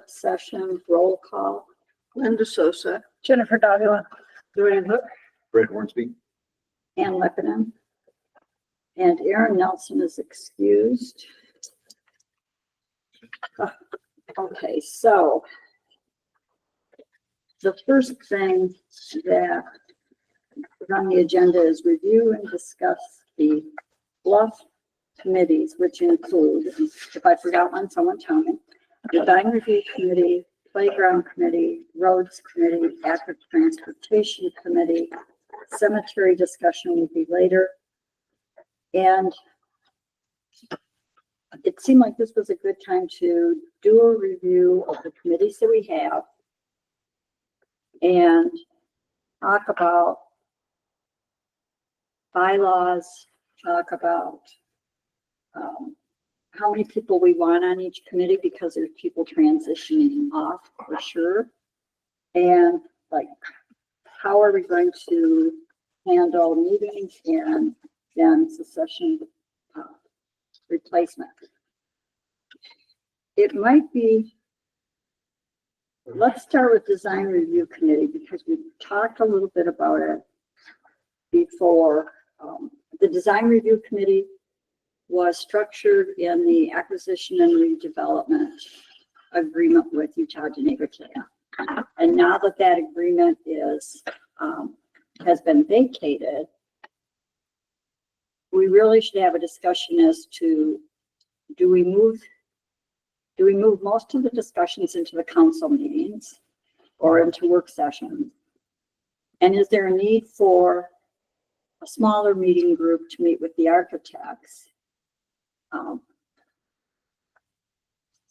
work session, roll call. Linda Sosa. Jennifer Davila. Luanne. Britt Hornsby. Ann Leppanen. And Erin Nelson is excused. Okay, so the first thing that is on the agenda is review and discuss the Bluff committees, which include, if I forgot one, someone tell me, Design Review Committee, Playground Committee, Roads Committee, Active Transportation Committee, Cemetery discussion will be later. And it seemed like this was a good time to do a review of the committees that we have and talk about bylaws, talk about how many people we want on each committee, because there's people transitioning off for sure. And like, how are we going to handle meetings and then succession replacement? It might be, let's start with Design Review Committee, because we talked a little bit about it before. The Design Review Committee was structured in the acquisition and redevelopment agreement with Utah Geneva. And now that that agreement is has been vacated, we really should have a discussion as to, do we move most of the discussions into the council meetings or into work sessions? And is there a need for a smaller meeting group to meet with the architects?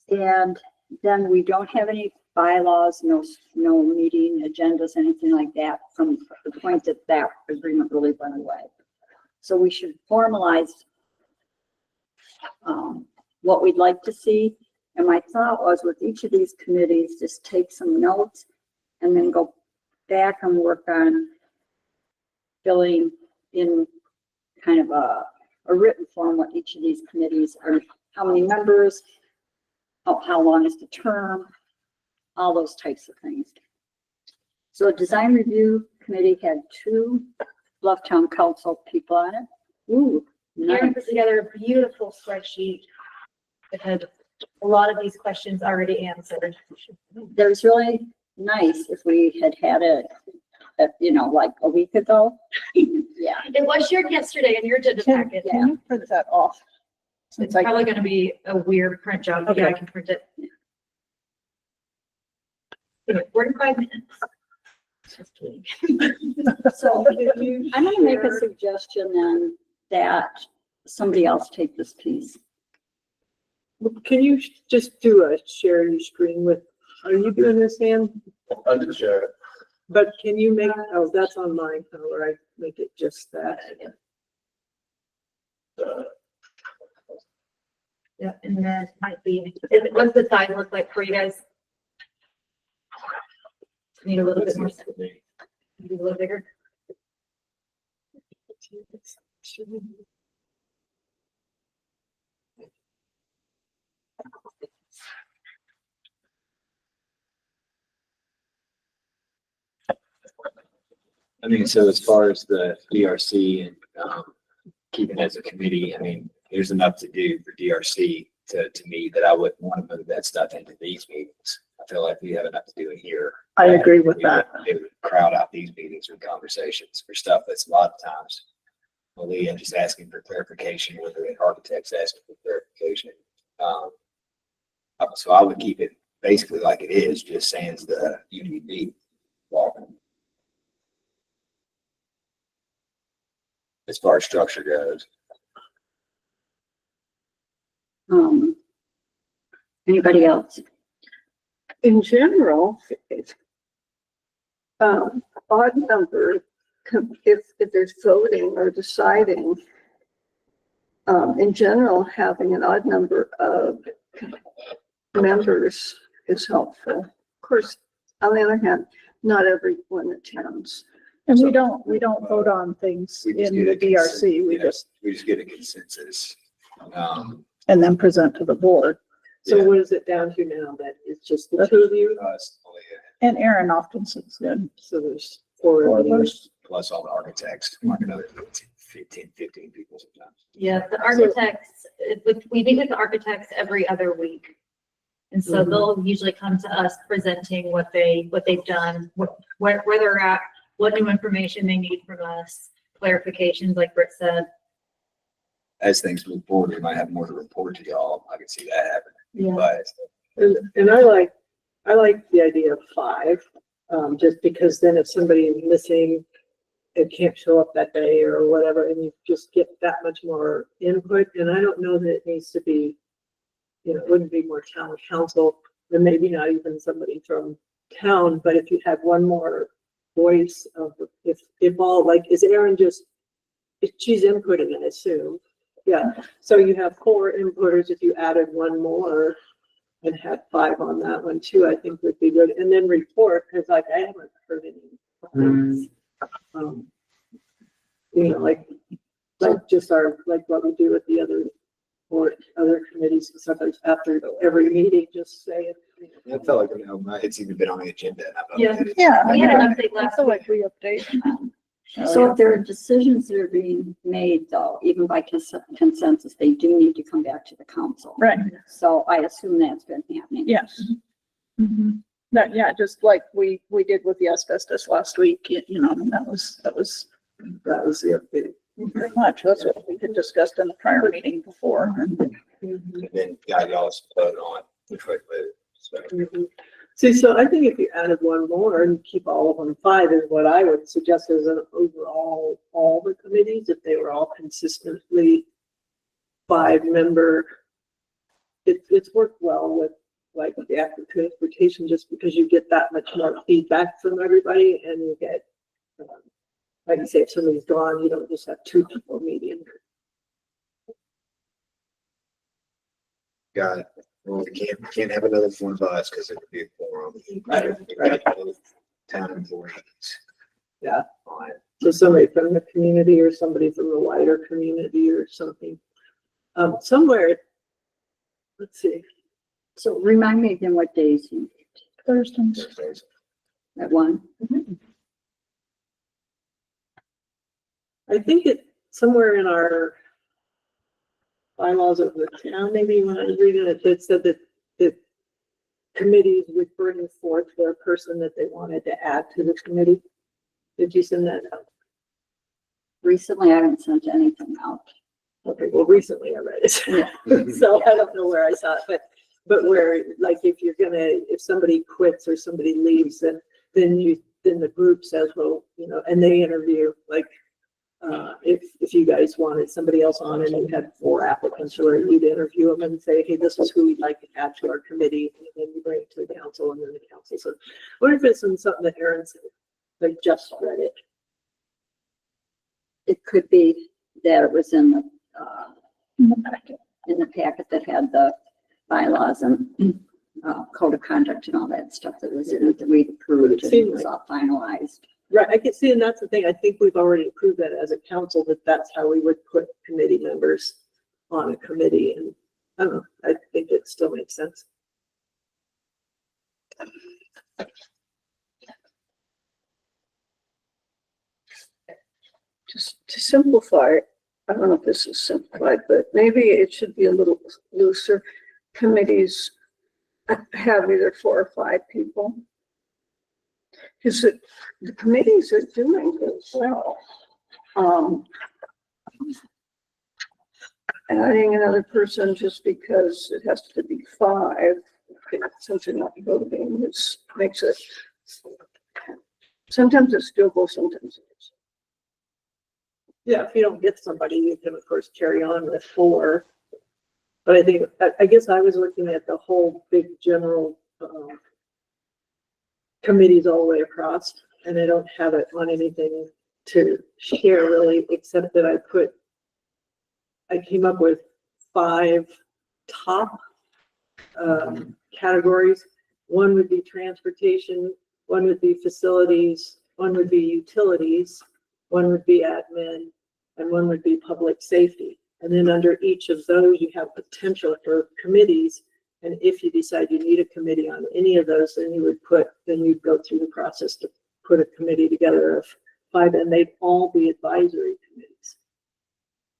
And then we don't have any bylaws, no meeting agendas, anything like that from the point that that agreement really went away. So we should formalize what we'd like to see. And my thought was, with each of these committees, just take some notes and then go back and work on filling in kind of a written form what each of these committees are, how many members, how long is the term, all those types of things. So a Design Review Committee had 2 Bluff Town Council people on it. Ooh, Erin nice. put together a beautiful spreadsheet that had a lot of these questions already answered. That was really nice if we had it, you know, like a week ago. Yeah. It was shared yesterday in your agenda packet. Yeah. Can you print that off? It's probably going to be a weird print job. Okay. Yeah, I can print it. Anyway, 45 minutes. Just kidding. So I'm going to make a suggestion then that somebody else take this piece. Can you just do a share your screen with, are you doing this, Ann? I'll just share it. But can you make, oh, that's on mine, or I make it just that. Yeah, and then might be, what's the size look like for you guys? Need a little bit more, maybe a little bigger. I mean, so as far as the DRC and keeping as a committee, I mean, there's enough to do for DRC to me that I wouldn't want to move that stuff into these meetings. I feel like we have enough to do in here. I agree with that. It would crowd out these meetings with conversations for stuff that's a lot of times Malia just asking for clarification, whether the architect's asking for clarification. So I would keep it basically like it is, just sans the UDB law. As far as structure goes. Anybody else? In general, odd number, if there's voting or deciding, in general, having an odd number of members is helpful. Of course, on the other hand, not everyone attends. And we don't vote on things We just in get the a DRC, we consensus. just, We just get a consensus. and then present to the board. So Yeah. what is it down to now? That it's just the two of you? And Erin often sits in. So there's four Four of of you. us. Plus all the architects, like another 15 people sometimes. Yeah, the architects, we meet with the architects every other week. And so Mhm. they'll usually come to us presenting what they've done, where they're at, what new information they need from us, clarifications, like Britt said. As things move forward, we might have more to report to y'all. I can see that happening. Yeah. But And I like the idea of 5, just because then if somebody is missing, it can't show up that day or whatever, and you just get that much more input. And I don't know that it needs to be, it wouldn't be more town council, and maybe not even somebody from town, but if you had one more voice of, if all, like, is Erin just, if she's inputting, I assume. Yeah, so you have 4 inputters. If you added one more and had 5 on that one too, I think would be good. And then report, because like I haven't heard any. Like just like what we do with the other committees and stuff, like after every meeting, just say it. I felt like, it's even been on the agenda. And I felt Yeah. like Yeah. We had an yeah. update I last feel week. like we update. So if there are decisions that are being made though, even by consensus, they do need to come back to the council. Right, So I assume that's been happening. yes. Mhm. That, yeah, just like we did with the asbestos last week, and that was That was the update. pretty much, that's what we had discussed in the prior meeting before. and then y'all vote on which way to move. So Mhm. See, so I think if you added one more and keep all of them 5 is what I would suggest as an overall, all the committees, if they were all consistently 5-member. It's worked well with like the active transportation, just because you get that much more feedback from everybody, and you get, like you say, if somebody's gone, you don't just have 2 people meeting. got it. Well, we can't have another one of us because it would be a forum. Right. Both town employees. Yeah. On it. So somebody from the community or somebody from the wider community or something. Somewhere, let's see. So remind me again what days you, Thursdays. Thursdays. at 1? I think it, somewhere in our bylaws of the town, maybe when I was reading it, it said that committees would bring forth their person that they wanted to add to the committee. Did you send that out? Recently, I haven't sent anything out. Okay, well, recently I read it. Yeah. So I don't know where I saw it, but where, like, if somebody quits or somebody leaves, then the group says, well, and they interview, like, if you guys wanted somebody else on and you had 4 applicants, or you'd interview them and say, hey, this is who we'd like to add to our committee, and then you bring it to the council, and then the council. So what if it's in something that Erin said, like, just read it? It could be that it was in the packet. in the packet that had the bylaws and code of conduct and all that stuff that was in it that we approved and it was all finalized. Right, I can see, and that's the thing, I think we've already approved that as a council, that that's how we would put committee members on a committee, and I don't know, I think it still makes sense. Just to simplify it, I don't know if this is simplified, but maybe it should be a little looser. Committees have either 4 or 5 people. Because the committees are doing this well. Adding another person just because it has to be 5, since you're not voting, makes it, sometimes it still goes, sometimes it is. Yeah, if you don't get somebody, you can of course carry on with 4. But I guess I was looking at the whole big general committees all the way across, and I don't have it on anything to share really, except that I came up with 5 top categories. One would be transportation, one would be facilities, one would be utilities, one would be admin, and one would be public safety. And then under each of those, you have potential for committees And if you decide you need a committee on any of those, then you'd go through the process to put a committee together of 5, and they'd all be advisory committees.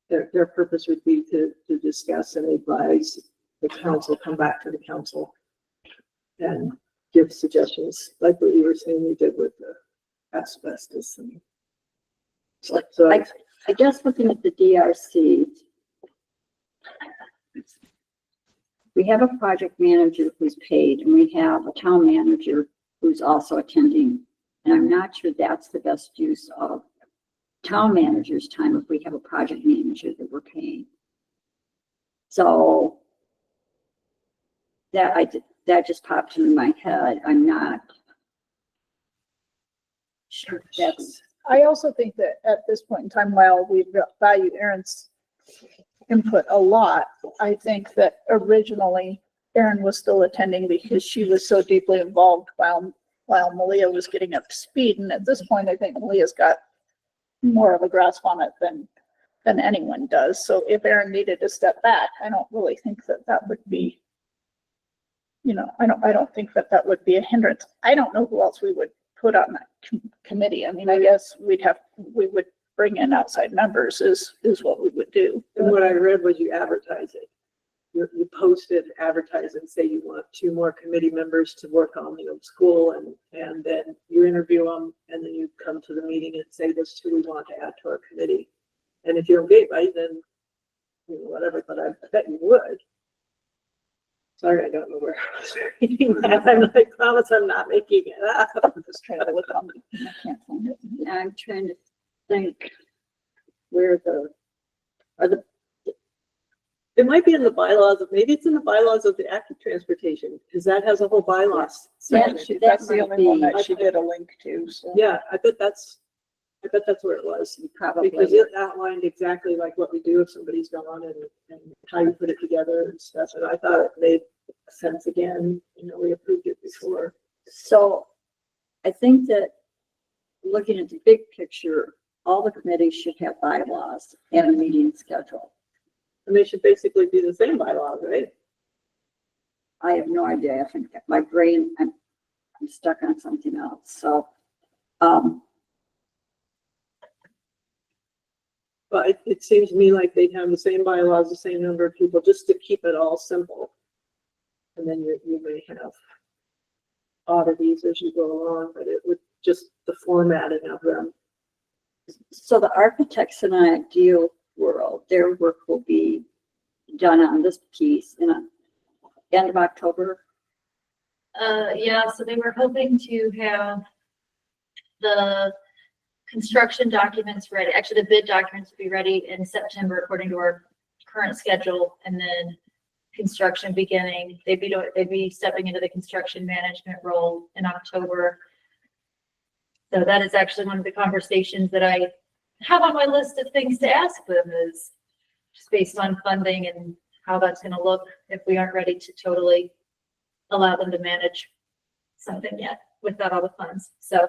Their purpose would be to discuss and advise the council, come back to the council and give suggestions, like what you were saying you did with the asbestos. And so I guess looking at the DRC, we have a project manager who's paid, and we have a town manager who's also attending. And I'm not sure that's the best use of town manager's time if we have a project manager that we're paying. So that just popped into my head. I'm not sure that's. I also think that at this point in time, while we value Erin's input a lot, I think that originally Erin was still attending because she was so deeply involved while Malia was getting up to speed. And at this point, I think Malia's got more of a grasp on it than anyone does. So if Erin needed to step back, I don't really think that would be, I don't think that would be a hindrance. I don't know who else we would put on that committee. I mean, I guess we would bring in outside members is what we would do. And what I read was you advertise it. You post it, advertise and say you want 2 more committee members to work on the old school, and then you interview them, and then you come to the meeting and say, this is who we want to add to our committee. And if you're okay, right, then whatever, but I bet you would. Sorry, I don't know where I was reading that. I'm like, promise I'm not making it up. I'm just trying to look on, I can't find it. I'm trying to think where It might be in the bylaws, maybe it's in the bylaws of the active transportation, because that has a whole bylaws section. That's the might only one be- that she did a link to, so. Yeah, I bet that's where it was. probably. Because it outlined exactly like what we do if somebody's gone and how you put it together and stuff. And I thought it made sense again. We approved it before. So I think that looking at the big picture, all the committees should have bylaws and a meeting schedule. And they should basically be the same bylaws, right? I have no idea. I think my brain, I'm stuck on something else. So, But it seems to me like they'd have the same bylaws, the same number of people, just to keep it all simple. And then you may have oddities as you go along, but it would just the formatting of them. so the architects in an ideal world, their work will be done on this piece in end of October. Yeah, so they were hoping to have the construction documents ready, actually the bid documents will be ready in September according to our current schedule, and then construction beginning, they'd be stepping into the construction management role in October. So that is actually one of the conversations that I have on my list of things to ask them, is just based on funding and how that's going to look if we aren't ready to totally allow them to manage something yet without all the funds. So,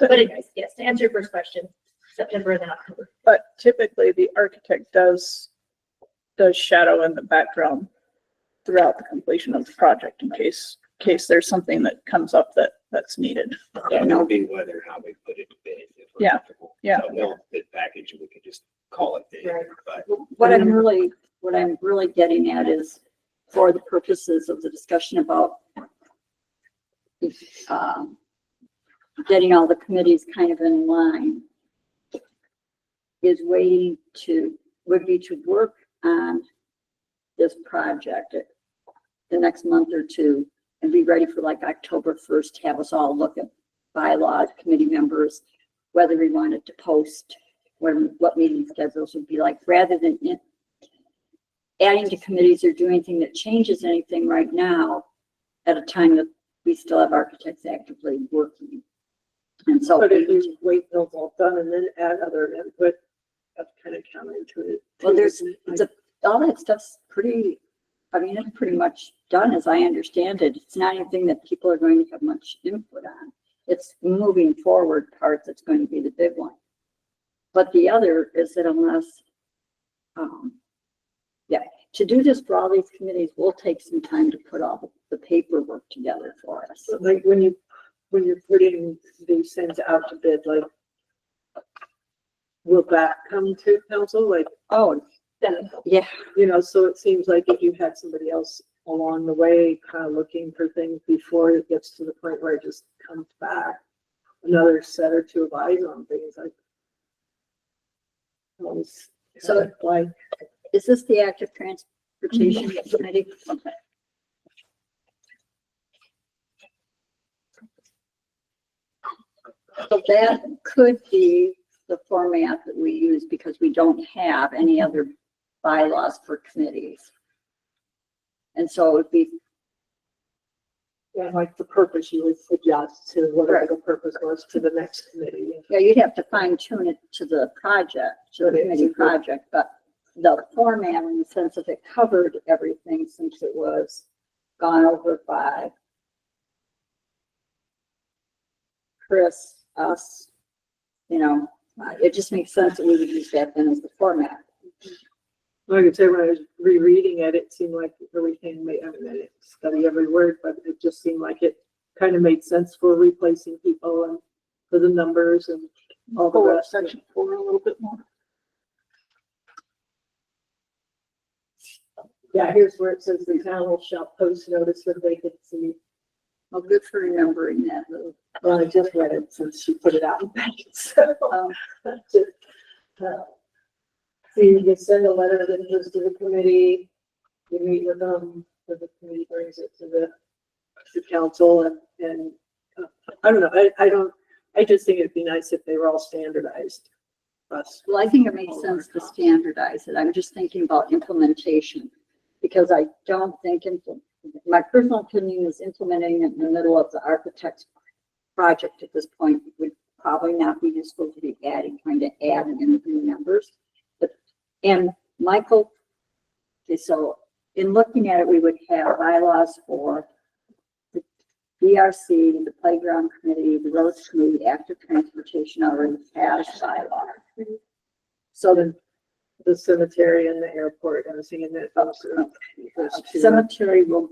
but anyways, yes, to answer your first question, September and then October. But typically the architect does shadow in the background throughout the completion of the project in case there's something that comes up that's needed. Yeah, it would be whether how we put it to bid. If we're Yeah, comfortable. yeah. So we'll bid package, we could just call it bid, Right. but What I'm really getting at is, for the purposes of the discussion about getting all the committees kind of in line, would be to work on this project the next month or two and be ready for like October 1st, to have us all look at bylaws, committee members, whether we wanted to post, what meeting schedules would be like, rather than adding to committees or doing anything that changes anything right now at a time that we still have architects actively working. And so, But if you wait till it's all done and then add other input, that's kind of counterintuitive. well, all that stuff's pretty much done as I understand it. It's not anything that people are going to have much input on. It's moving forward part that's going to be the big one. But the other is that unless, to do this for all these committees will take some time to put all the paperwork together for us. So, like when you're putting these things out to bid, like, will that come to council? Like, Oh, yeah, you know, so it seems like if you had somebody else along the way, kind of looking for things before it gets to the point where it just comes back, another set or two of eyes on things, like. Always, So- like, is this the active transportation committee? Okay. So that could be the format that we use because we don't have any other bylaws for committees. And so it would be, yeah, like the purpose you would adjust to whatever the purpose was to the next committee. yeah, you'd have to fine tune it to the project, to the committee project, but the format in the sense of it covered everything since it was gone over by Chris, us, you know, it just makes sense that we would use that then as the format. Like I said, when I was rereading it, it seemed like everything made, I mean, I didn't study every word, but it just seemed like it kind of made sense for replacing people and for the numbers and all the Pull up rest. section 4 a little bit more. Yeah, here's where it says the town shall post notice for vacancy. Well, good for remembering that, Lou. Well, I just read it since she put it out in the so. That's it. So you can send a letter that goes to the committee, you meet with them, the committee brings it to the council and I don't know, I just think it'd be nice if they were all standardized. Us. Well, I think it makes sense to standardize it. I'm just thinking about implementation. Because I don't think, my personal opinion is implementing it in the middle of the architect's project at this point would probably not be useful to be trying to add in new members. But, and Michael, okay, so in looking at it, we would have bylaws for the BRC, the playground committee, the roads committee, active transportation already has bylaws. So then The cemetery and the airport, I was thinking that those two. cemetery will,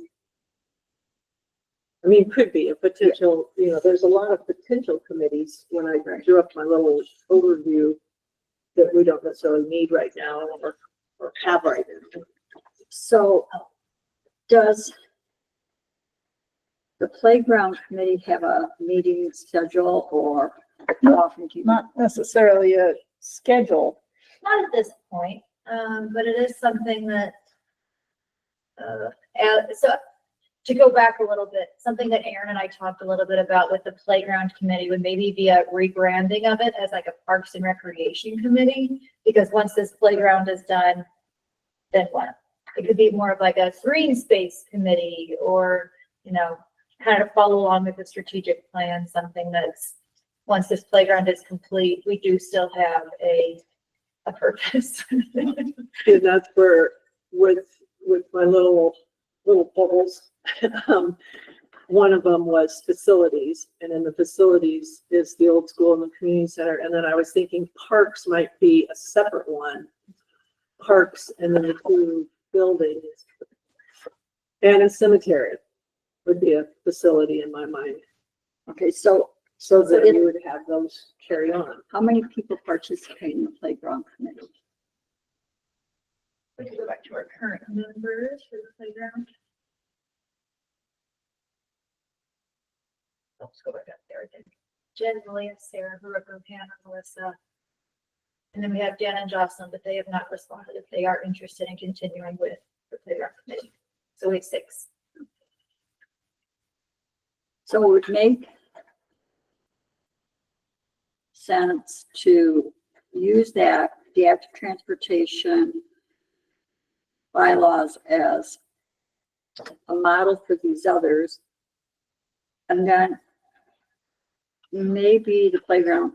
I mean, could be a potential, you know, there's a lot of potential committees when I drew up my little overview that we don't necessarily need right now or have right now. so does the playground committee have a meeting schedule or how often do you? Not necessarily a schedule. Not at this point, but it is something that, so to go back a little bit, something that Erin and I talked a little bit about with the playground committee would maybe be a rebranding of it as like a Parks and Recreation Committee. Because once this playground is done, then what? It could be more of like a green space committee or, you know, kind of follow along with the strategic plan, something that's, once this playground is complete, we do still have a purpose. And that's where with my little bubbles, one of them was facilities, and in the facilities is the old school and the community center. And then I was thinking parks might be a separate one, parks and then the two buildings. And a cemetery would be a facility in my mind, Okay, so so that it- you would have those carry on. how many people participate in the playground committee? We can go back to our current members for the playground. Let's go back up there again. Jen, William, Sarah, Veronica, Hannah, Melissa. And then we have Dan and Jocelyn, but they have not responded if they are interested in continuing with the playground committee. So we have 6. So it would make sense to use that, the active transportation bylaws as a model for these others. And then maybe the playground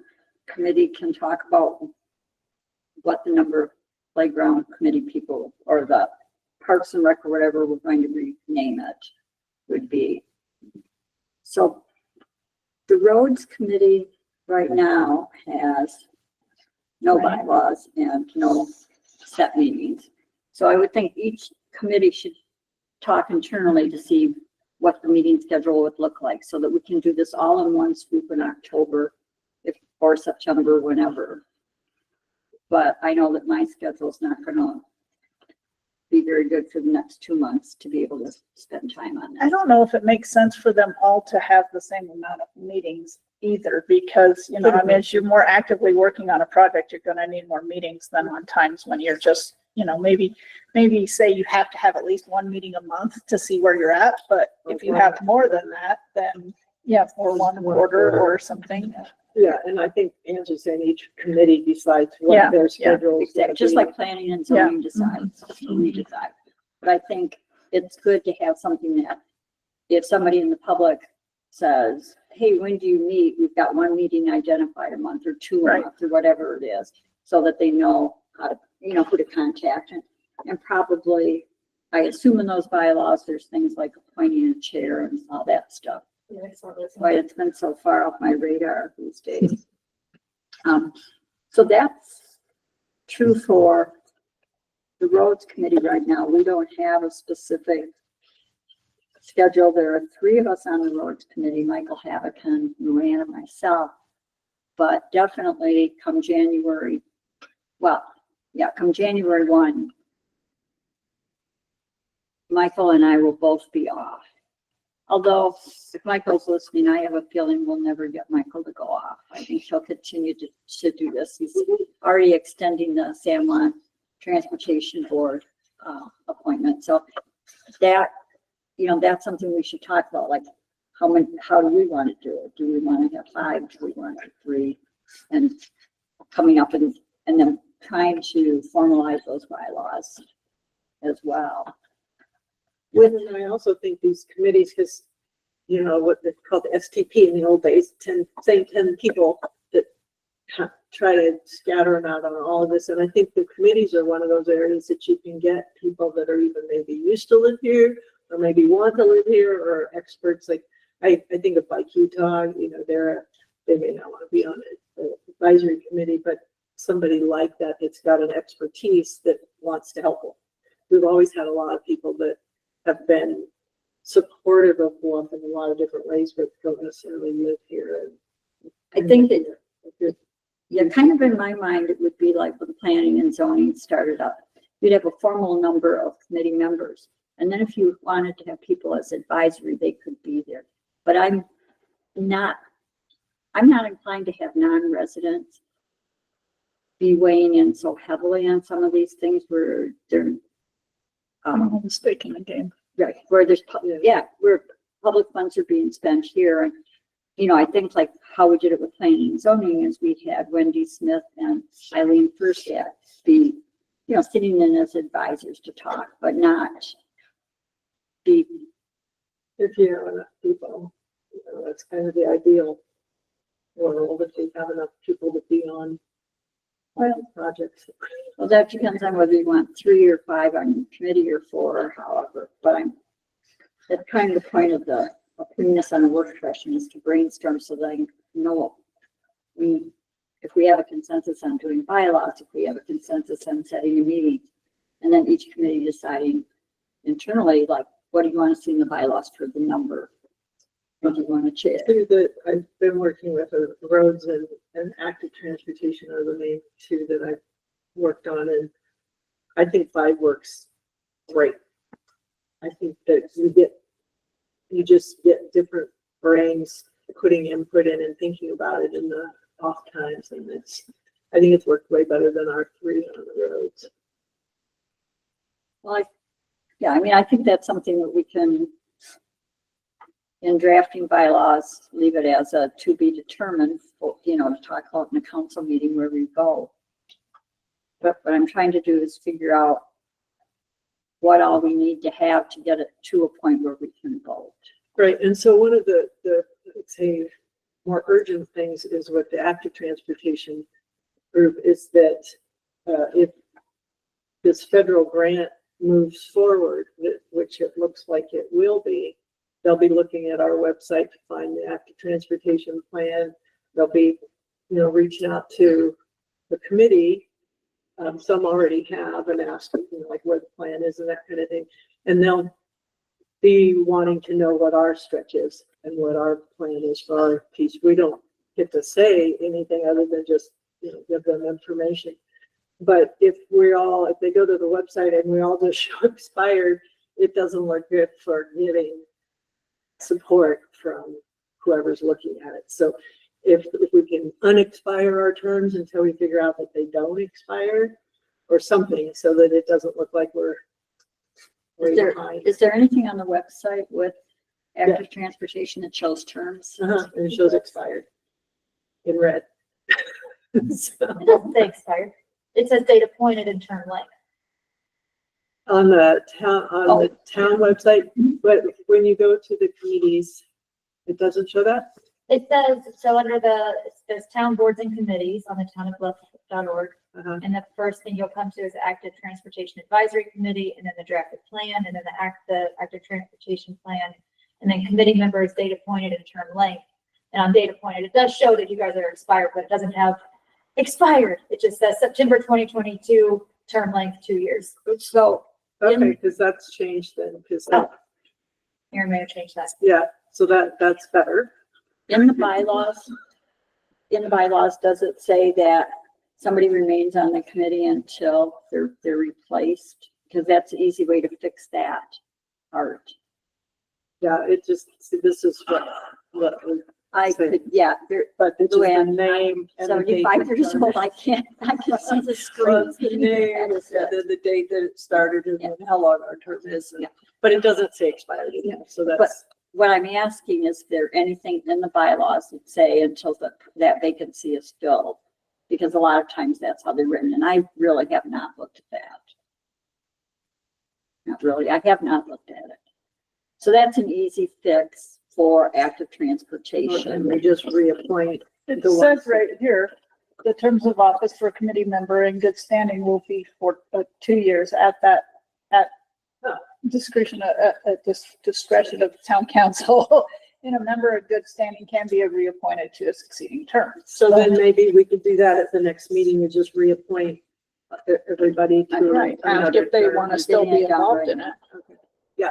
committee can talk about what the number of playground committee people or the Parks and Rec or whatever we're going to rename it would be. So the roads committee right now has no bylaws and no set meetings. So I would think each committee should talk internally to see what the meeting schedule would look like, so that we can do this all in one swoop in October, or September, whenever. But I know that my schedule's not gonna be very good for the next 2 months to be able to spend time on I that. don't know if it makes sense for them all to have the same amount of meetings either, because, you know, I mean, as you're more actively working on a project, you're gonna need more meetings than on times when you're just, you know, maybe say you have to have at least one meeting a month to see where you're at, but if you have more than that, then yeah, or one a quarter or something. Yeah, and I think Angie's saying each committee decides Yeah, what their schedule is. Exactly, just like planning and zoning decides, we decide. But I think it's good to have something that, if somebody in the public says, hey, when do you meet? We've got one meeting identified a month or two a Right. month or whatever it is, so that they know how to, you know, who to contact. And probably, I assume in those bylaws, there's things like appointing a chair and all that stuff. Yeah, I saw this. Why it's been so far off my radar these days. So that's true for the roads committee right now. We don't have a specific schedule. There are 3 of us on the roads committee, Michael Havocan, Luanne, and myself. But definitely come January, come January 1, Michael and I will both be off. Although, if Michael's listening, I have a feeling we'll never get Michael to go off. I think he'll continue to do this. He's already extending the San Juan Transportation Board appointment. So that, you know, that's something we should talk about, like how do we want to do it? Do we want to have 5? Do we want to have 3? And coming up and then trying to formalize those bylaws as well. And I also think these committees, because, you know, what they called the STP in the old days, 10 people that try to scatter them out on all of this. And I think the committees are one of those areas that you can get people that are even maybe used to live here, or maybe want to live here, or experts. Like, I think of like Utah, you know, they may not want to be on an advisory committee, but somebody like that that's got an expertise that wants to help them. We've always had a lot of people that have been supportive of Bluff in a lot of different ways, but don't necessarily live here. I think that, yeah, kind of in my mind, it would be like when planning and zoning started up. You'd have a formal number of committee members. And then if you wanted to have people as advisory, they could be there. But I'm not inclined to have non-residents be weighing in so heavily on some of these things where they're Mistaking the game. right, where there's, where public funds are being spent here. And, you know, I think like how we did it with planning and zoning is we had Wendy Smith and Eileen Furstat be, you know, sitting in as advisors to talk, but not be. If you have enough people, you know, that's kind of the ideal world, if you have enough people to be on projects. Well, that depends on whether you want 3 or 5 on your committee or 4 or however, but that's kind of the point of putting this on a work session is to brainstorm so that I know if we have a consensus on doing bylaws, if we have a consensus on setting a meeting, and then each committee deciding internally, like, what do you want to see in the bylaws for the number? What do you want to change? I've been working with roads and active transportation are the main 2 that I've worked on, and I think 5 works great. I think that you just get different brains putting input in and thinking about it in the off times, and I think it's worked way better than our 3 on the roads. Well, I think that's something that we can, in drafting bylaws, leave it as a to be determined, you know, to talk about in a council meeting where we go. But what I'm trying to do is figure out what all we need to have to get it to a point where we can vote. Right, and so one of the let's say, more urgent things is with the active transportation group is that if this federal grant moves forward, which it looks like it will be, they'll be looking at our website to find the active transportation plan. They'll be, you know, reaching out to the committee Some already have and asked, like what the plan is and that kind of thing. And they'll be wanting to know what our stretch is and what our plan is for our piece. We don't get to say anything other than just, give them information. But if they go to the website and we all just show expired, it doesn't look good for getting support from whoever's looking at it. So if we can unexpire our terms until we figure out that they don't expire or something, so that it doesn't look like we're way behind. Is there anything on the website with active transportation that shows terms? And it shows expired in red. So, It doesn't say expired. It says date appointed and term length. on the town website, but when you go to the committees, it doesn't show that? It says, so under it says town boards and committees on the townofbluff.org. Uh-huh. And the first thing you'll come to is the Active Transportation Advisory Committee, and then the drafted plan, and then the Active Transportation Plan, and then committee members, date appointed and term length. And on date appointed, it does show that you guys are expired, but it doesn't have expired. It just says September 2022, term length 2 years. So, Okay, because that's changed then, because, Erin may have changed that. yeah, so that's better. in the bylaws, does it say that somebody remains on the committee until they're replaced? Because that's an easy way to fix that part. Yeah, it just, see, this is what I Say. could, yeah, but it's just the Luanne, name. and the date 75 it years started. old, I can see the screen. Well, it's the name, That is and it. then the date that it started, and Yeah. then how long our term is, and- Yeah. but it doesn't say expired, so that's, What I'm asking, is there anything in the bylaws that say until that vacancy is filled? Because a lot of times that's how they're written, and I really have not looked at that. Not really, I have not looked at it. So that's an easy fix for active and transportation. we just reappoint. It the says ones- right here, the terms of office for a committee member in good standing will be for 2 years at discretion, at discretion of the town council. And a member of good standing can be reappointed to a succeeding term. So then maybe we could do that at the next meeting, and just reappoint everybody to. Right, another if they term. want to still be involved in it. Okay. Yeah,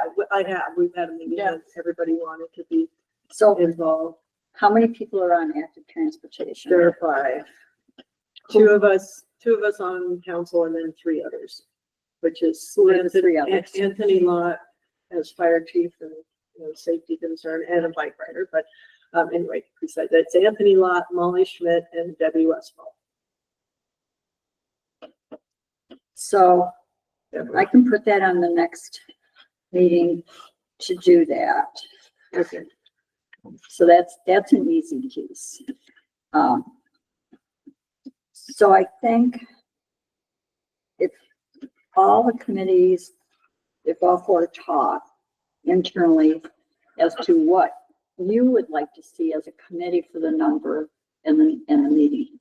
we've had a meeting, Yeah. and everybody wanted to be So involved. how many people are on active transportation? There are 5. Two of us on council, and then 3 others, which is Who are the 3 others? Anthony Lott as fire chief and, safety concern, and a bike rider, but, anyway, besides that, it's Anthony Lott, Molly Schmidt, and Debbie Westfall. So I can put that on the next meeting to do that. Okay. So that's an easy piece. So I think if all the committees, if all 4 talk internally as to what you would like to see as a committee for the number and the meeting.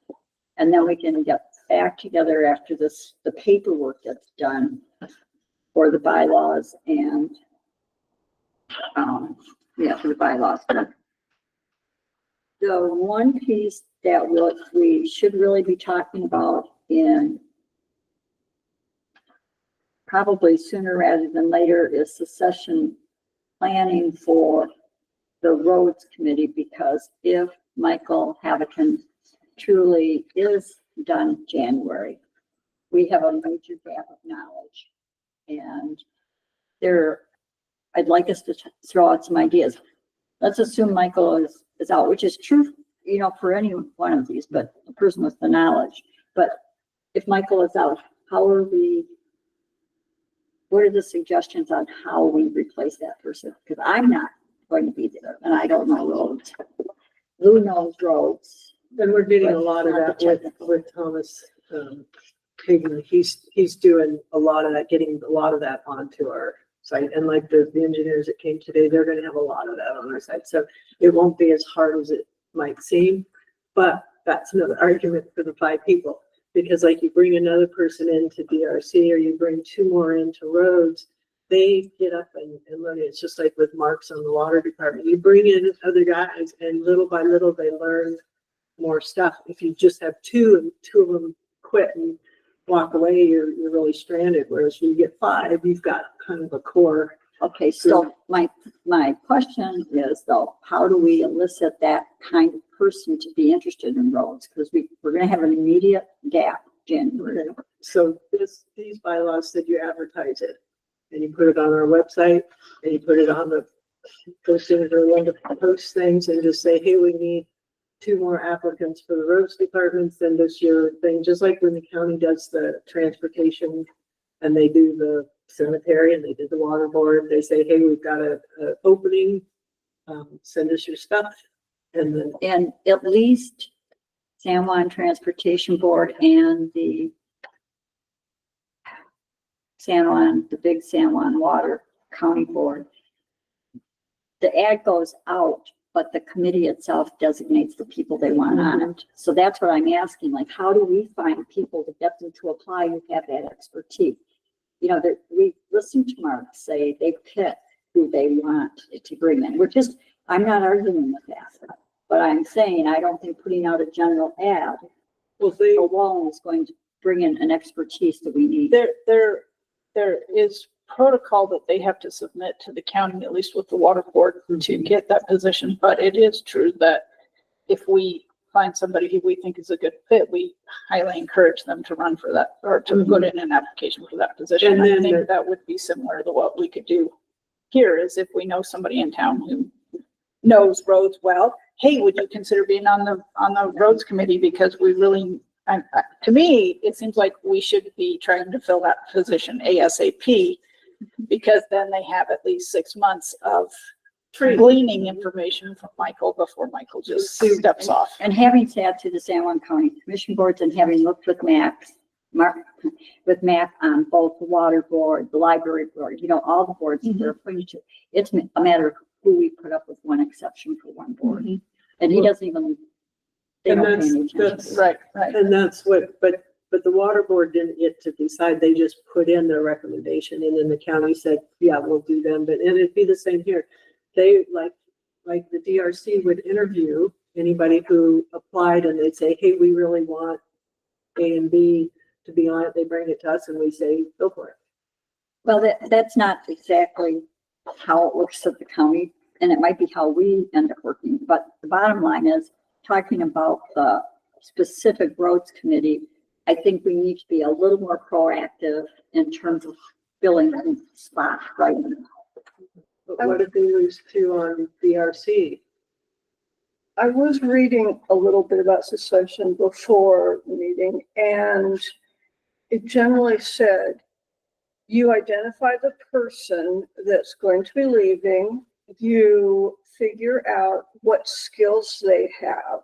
And then we can get back together after the paperwork gets done for the bylaws and, for the bylaws. The one piece that we should really be talking about in probably sooner rather than later is succession planning for the roads committee, because if Michael Havocan truly is done January, we have a major gap of knowledge. And I'd like us to throw out some ideas. Let's assume Michael is out, which is true, for any one of these, but the person with the knowledge. But if Michael is out, what are the suggestions on how we replace that person? Because I'm not going to be there, and I don't know roads. Lou knows roads. And we're getting a lot of that with Thomas, Higley. He's doing a lot of that, getting a lot of that onto our site. And like the engineers that came today, they're gonna have a lot of that on our site. So it won't be as hard as it might seem, but that's another argument for the 5 people. Because like you bring another person into DRC or you bring 2 more into roads, they get up and learn it. It's just like with Marks on the water department. You bring in other guys and little by little they learn more stuff. If you just have 2 and 2 of them quit and walk away, you're really stranded, whereas when you get five, you've got kind of a core. Okay, so my question is though, how do we elicit that kind of person to be interested in roads? Because we're gonna have an immediate gap, January. So these bylaws said you advertise it, and you put it on our website, and you put it on the posting or one to post things and just say, hey, we need 2 more applicants for the roads department, send us your thing, just like when the county does the transportation and they do the cemetery and they did the water board, they say, hey, we've got a opening, send us your stuff. And then, And at least San Juan Transportation Board and the big San Juan Water County Board, the ad goes out, but the committee itself designates the people they want on it. So that's what I'm asking, like, how do we find people to get them to apply who have that expertise? You know, that we listen to Mark say they pick who they want to bring in. I'm not arguing with that, but I'm saying I don't think putting out a general ad well, they, Oh, alone is going to bring in an expertise that we need. There is protocol that they have to submit to the county, at least with the water board, to get that position. But it is true that if we find somebody who we think is a good fit, we highly encourage them to run for that or to put in an application for that position. And I then think that would be similar to what we could do here is if we know somebody in town who knows roads well, hey, would you consider being on the roads committee? Because we really, to me, it seems like we should be trying to fill that position ASAP, because then they have at least 6 months of gleaning information from Michael before Michael just steps off. And having sat to the San Juan County Commission boards and having looked with Mac on both the water board, the library board, you know, all the boards that they're appointed to, it's a matter of who we put up with, one exception for one board. And he doesn't even, they and don't pay any that's attention. Right. and that's what, but the water board didn't get to decide. They just put in their recommendation, and then the county said, yeah, we'll do them. But, and it'd be the same here. They like the DRC would interview anybody who applied, and they'd say, hey, we really want A and B to be on it. They bring it to us and we say, go for it. Well, that's not exactly how it works at the county, and it might be how we end up working. But the bottom line is, talking about the specific roads committee, I think we need to be a little more proactive in terms of filling the spot right now. Oh. But what if they lose 2 on DRC? I was reading a little bit about succession before the meeting, and it generally said, you identify the person that's going to be leaving, you figure out what skills they have.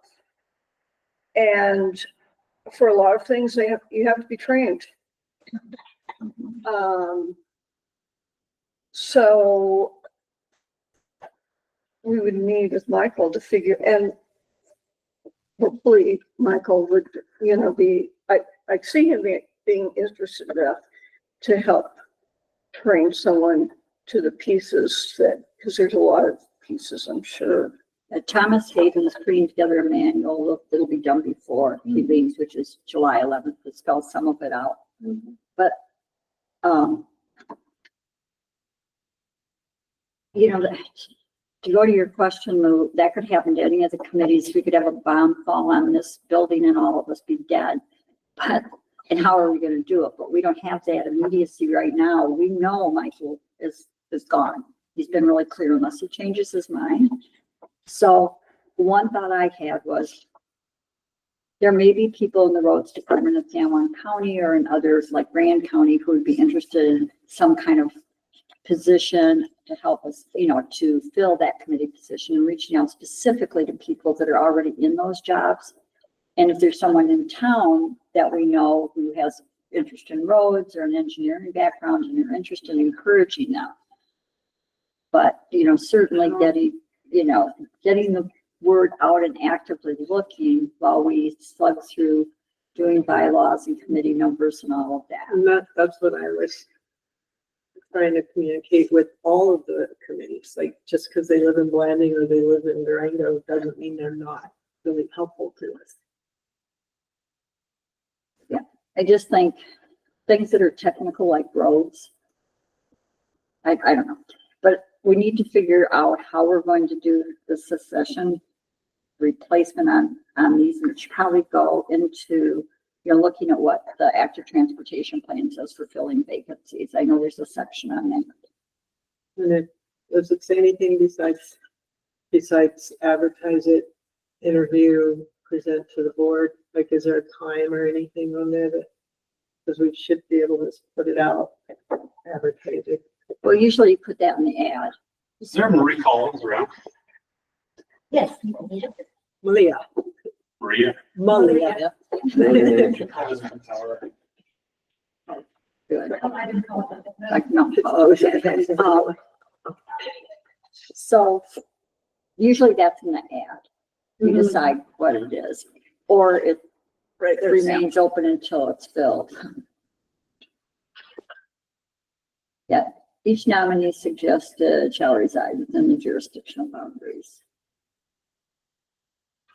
And for a lot of things, you have to be trained. So we would need with Michael to figure, and hopefully Michael would, be, I see him being interested enough to help train someone to the pieces because there's a lot of pieces, I'm sure. Thomas Hayden is putting together a manual that'll be done before he leaves, which is July 11th, to spell some of it out. But, to go to your question, Lou, that could happen to any of the committees. We could have a bomb fall on this building and all of us be dead. And how are we going to do it? But we don't have that immediacy right now. We know Michael is gone. He's been really clear unless he changes his mind. So one thought I had was there may be people in the roads department of San Juan County or in others like Grand County who would be interested in some kind of position to help us, to fill that committee position, and reaching out specifically to people that are already in those jobs. And if there's someone in town that we know who has interest in roads or an engineering background and you're interested in encouraging them. But, certainly getting the word out and actively looking while we slug through doing bylaws and committee numbers and all of that. And that's what I was trying to communicate with all of the committees. Like, just because they live in Blanding or they live in Durango doesn't mean they're not really helpful to us. I just think things that are technical like roads, I don't know, but we need to figure out how we're going to do the succession replacement on these, and it should probably go into, you know, looking at what the active transportation plan says for filling vacancies. I know there's a section on that. And it, does it say anything besides advertise it, interview, present to the board? Like, is there a time or anything on there that, because we should be able to put it out, advertise it. Well, usually you put that in the ad. Is there Marie Collins around? Yes. Malia. Maria? Malia. Good. Like, no. So usually that's in the ad. You Mhm. decide what it is, or it Right, there's remains open until it's filled. Yeah, each nominee suggested shall reside within the jurisdictional boundaries.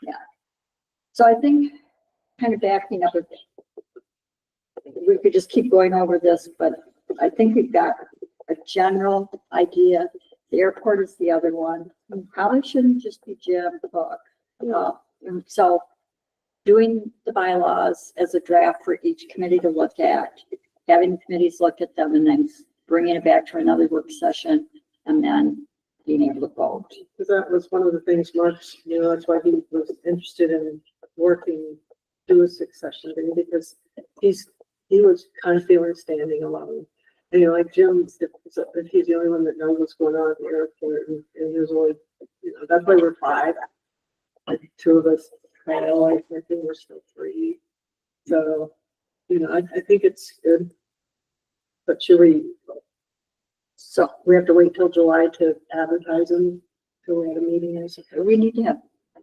Yeah. So I think kind of backing up, we could just keep going over this, but I think we've got a general idea. The airport is the other one. Probably shouldn't just be Jim Cook. And so doing the bylaws as a draft for each committee to look at, having committees look at them, and then bringing it back to another work session, and then being able to vote. Because that was one of the things Mark's, you know, that's why he was interested in working, do a succession thing, because he was kind of feeling standing alone. And, you know, like Jim, if he's the only one that knows what's going on at the airport, and he was only, you know, that's why we're 5. Like 2 of us fail, I think we're still 3. So, you know, I think it's good. But should so we have to wait till July to advertise them till we're at a meeting, I suppose.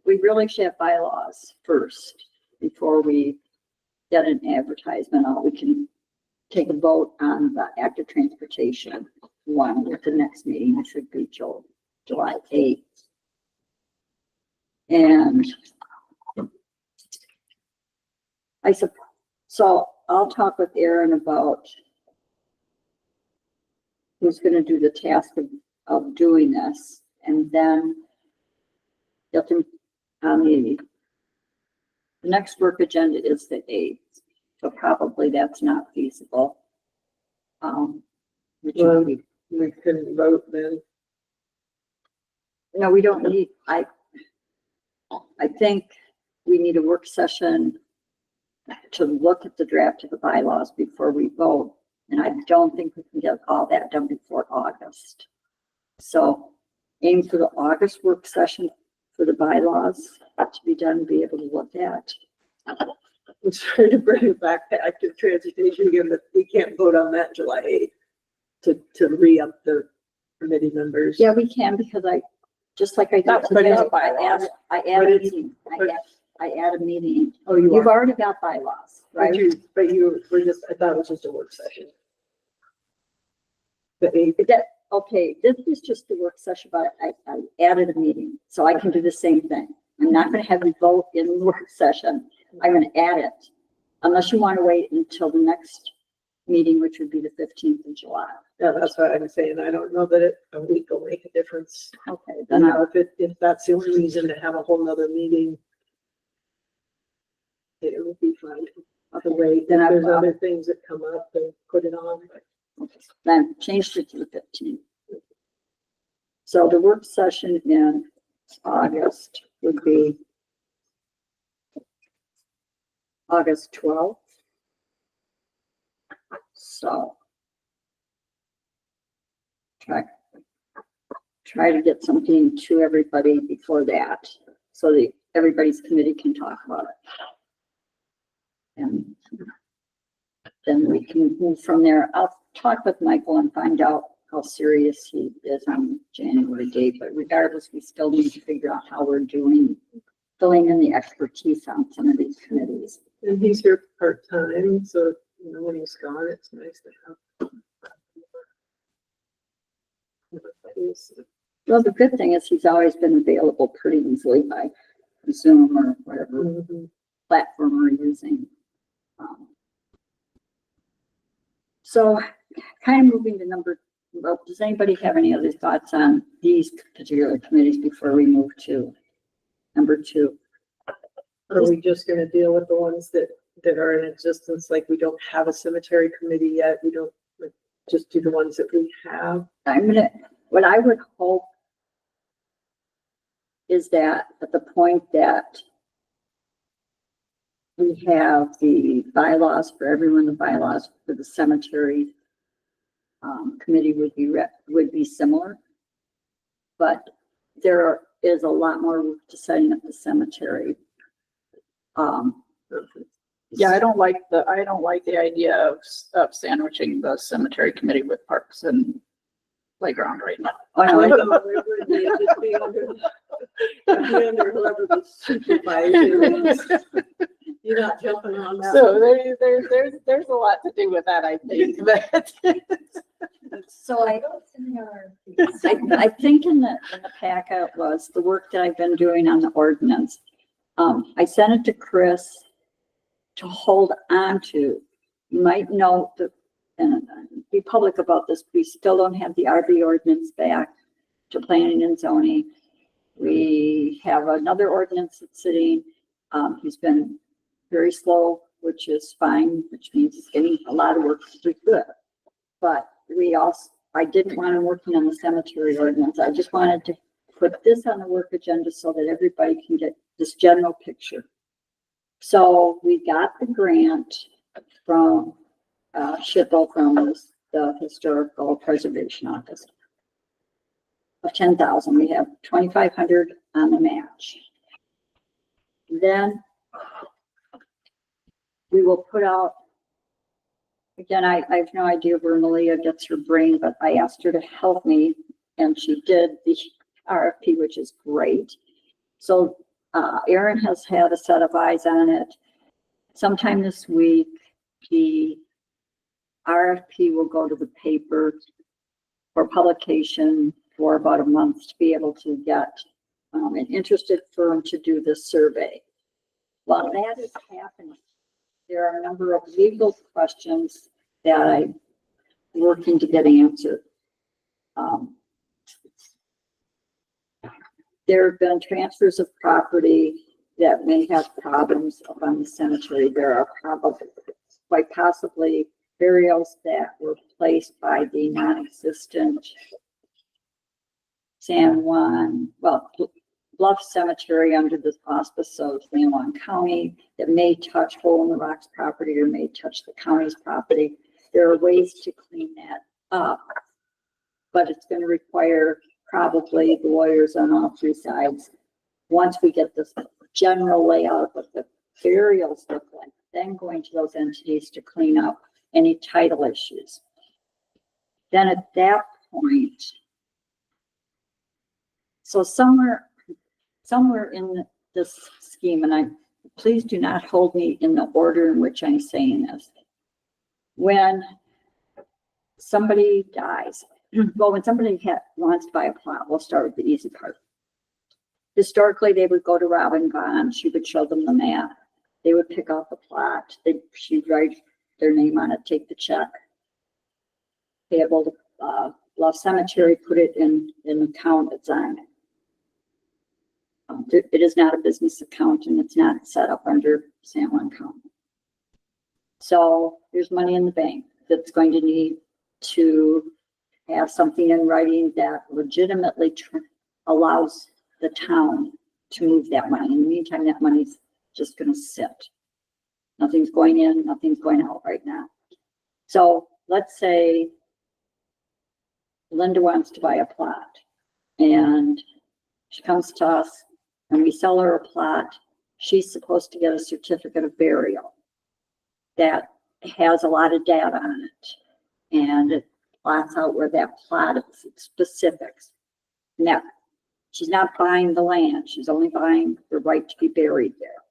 We really should have bylaws first before we get an advertisement out. We can take a vote on the active transportation one at the next meeting, which should be July 8th. And so I'll talk with Erin about who's going to do the task of doing this, and then get them on the next work agenda is the 8th. So probably that's not feasible. Which would be, We couldn't vote then. no, we don't need, I think we need a work session to look at the draft of the bylaws before we vote. And I don't think we can get all that done before August. So aim for the August work session for the bylaws to be done, be able to look at. I'm trying to bring it back to active transportation again, but we can't vote on that July 8th to re-up the committee members. Yeah, we can, because just like I did That's today, the bylaws. I add a But it's- meeting. I add a meeting. Oh, you You've are, already got bylaws, right? but you were just, I thought it was just a work session. The 8th. Okay, this is just the work session, but I added a meeting, so I can do the same thing. I'm not gonna have you vote in the work session. I'm gonna add it, unless you want to wait until the next meeting, which would be the 15th of July. Yeah, that's what I'm saying. I don't know that a week will make a difference. Okay, Then then if that's the only reason to have a whole nother meeting, it would be fine. To wait, Then if I there's will. other things that come up, then put it on. then changed it to the 15th. So the work session in August would be August 12th. So try to get something to everybody before that, so that everybody's committee can talk about it. And then we can move from there. I'll talk with Michael and find out how serious he is on January date, but regardless, we still need to figure out how we're doing, filling in the expertise on some of these committees. And he's here part-time, so, you know, when he's gone, it's nice to have. Well, the good thing is he's always been available pretty easily by Zoom or whatever Mhm. platform we're using. So kind of moving to well, does anybody have any other thoughts on these particular committees before we move to number 2? Are we just gonna deal with the ones that are in existence, like we don't have a cemetery committee yet, we don't, like, just do the ones that we have? What I would hope is that at the point that we have the bylaws for everyone, the bylaws for the cemetery committee would be similar. But there is a lot more work to setting up the cemetery. Yeah, I don't like the idea of sandwiching the cemetery committee with parks and playground right now. I I know, don't know, it would be- it'd just be under whoever the supervisor is. You're not jumping on that. So there's a lot to do with that, I think, but. So I think in the packet was the work that I've been doing on the ordinance. I sent it to Chris to hold on to. You might note that, and be public about this, we still don't have the RV ordinance back to planning and zoning. We have another ordinance that's sitting. He's been very slow, which is fine, which means he's getting a lot of work to do good. But I didn't want him working on the cemetery ordinance. I just wanted to put this on the work agenda so that everybody can get this general picture. So we got the grant from SHPO, from the Historical Preservation Office of $10,000. We have $2,500 on the match. Then we will put out, again, I have no idea where Malia gets her brain, but I asked her to help me and she did the RFP, which is great. So Erin has had a set of eyes on it. Sometime this week, the RFP will go to the paper for publication for about a month to be able to get an interested firm to do this survey. While that is happening, there are a number of legal questions that I'm working to get answered. There have been transfers of property that may have problems up on the cemetery. There are probably, quite possibly, burials that were placed by the non-existent San Juan, Bluff Cemetery under the auspice of San Juan County that may touch Hole in the Rocks property or may touch the county's property. There are ways to clean that up, but it's going to require probably the lawyers on all three sides. Once we get this general layout of what the burials look like, then going to those entities to clean up any title issues. Then at that point, so somewhere in this scheme, and please do not hold me in the order in which I'm saying this. When somebody dies, well, when somebody wants to buy a plot, we'll start with the easy part. Historically, they would go to Robin Vaughn. She would show them the map. They would pick out the plot. She'd write their name on it, take the check, payable to Bluff Cemetery, put it in an account that's on it. It is not a business account and it's not set up under San Juan County. So there's money in the bank that's going to need to have something in writing that legitimately allows the town to move that money. In the meantime, that money's just going to sit. Nothing's going in, nothing's going out right now. So let's say Linda wants to buy a plot and she comes to us and we sell her a plot. She's supposed to get a certificate of burial that has a lot of data on it. And it plots out where that plot is, specifics. Now, she's not buying the land. She's only buying the right to be buried there.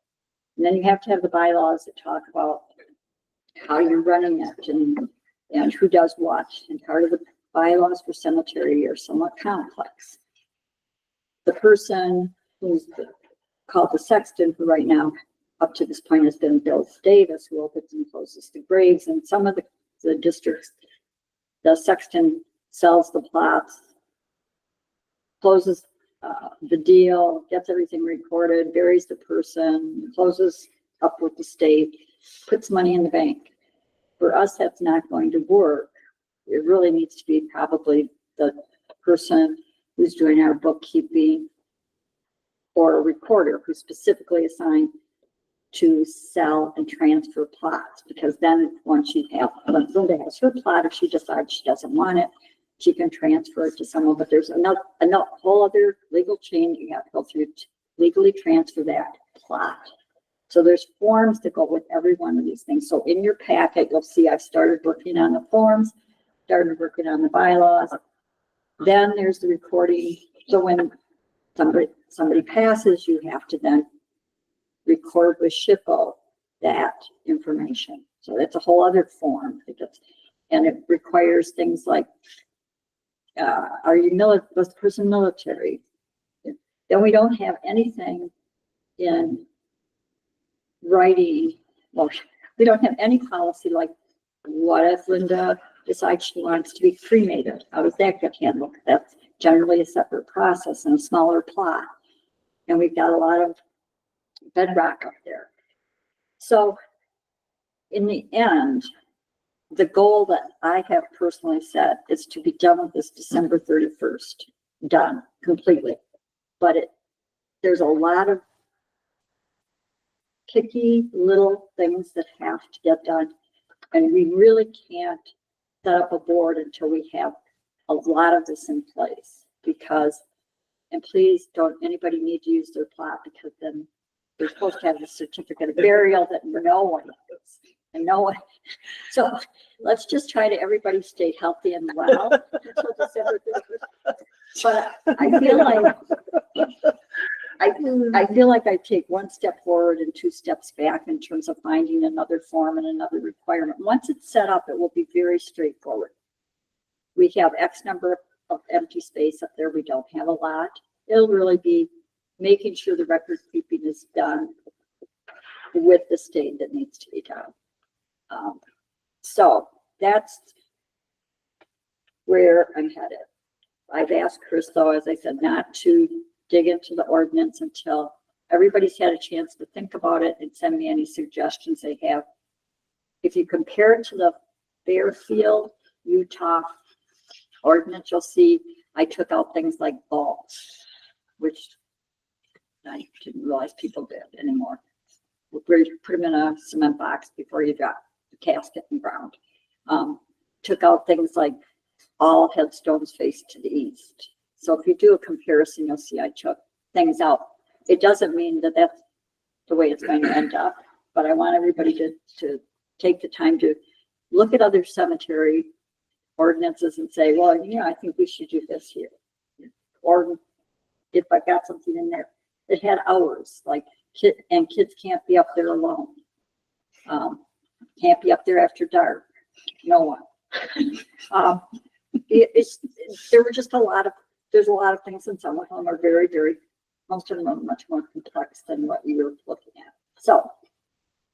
And then you have to have the bylaws that talk about how you're running it and who does what. And part of the bylaws for cemetery are somewhat complex. The person who's called the sexton, who right now, up to this point, has been Bill Davis, who opens and closes the graves. And some of the the districts, the sexton sells the plots, closes the deal, gets everything recorded, buries the person, closes up with the state, puts money in the bank. For us, that's not going to work. It really needs to be probably the person who's doing our bookkeeping or a recorder who's specifically assigned to sell and transfer plots, because then once you have, when Linda has her plot, if she decides she doesn't want it, she can transfer it to someone, but there's another whole other legal chain you have to go through to legally transfer that plot. So there's forms that go with every one of these things. So in your packet, you'll see I've started working on the forms, started working on the bylaws. Then there's the recording. So when somebody passes, you have to then record with SHPO that information. So that's a whole other form. And it requires things like, was the person military? Then we don't have anything in writing. Well, we don't have any policy like, what if Linda decides she wants to be cremated? How does that get handled? That's generally a separate process and a smaller plot. And we've got a lot of bedrock up there. So in the end, the goal that I have personally set is to be done with this December 31st, done completely. But there's a lot of picky little things that have to get done. And we really can't set up a board until we have a lot of this in place, because, and please don't anybody need to use their plot, because then they're supposed to have a certificate of burial that no one knows. And no one, so let's just try to everybody stay healthy and well until December 31st. But I feel like I take one step forward and two steps back in terms of finding another form and another requirement. Once it's set up, it will be very straightforward. We have X number of empty space up there. We don't have a lot. It'll really be making sure the record keeping is done with the state that needs to be done. So that's where I'm headed. I've asked Chris, though, as I said, not to dig into the ordinance until everybody's had a chance to think about it and send me any suggestions they have. If you compare it to the Fairfield, Utah ordinance, you'll see I took out things like vaults, which I didn't realize people did anymore. Where you put them in a cement box before you got the casket in the ground. Took out things like all headstones face to the east. So if you do a comparison, you'll see I took things out. It doesn't mean that that's the way it's going to end up, but I want everybody to take the time to look at other cemetery ordinances and say, well, I think we should do this here. Or if I got something in there that had hours, like kids can't be up there alone. Can't be up there after dark. No one. There were just there's a lot of things, and some of them are very, very, most of them are much more complex than what you were looking at. So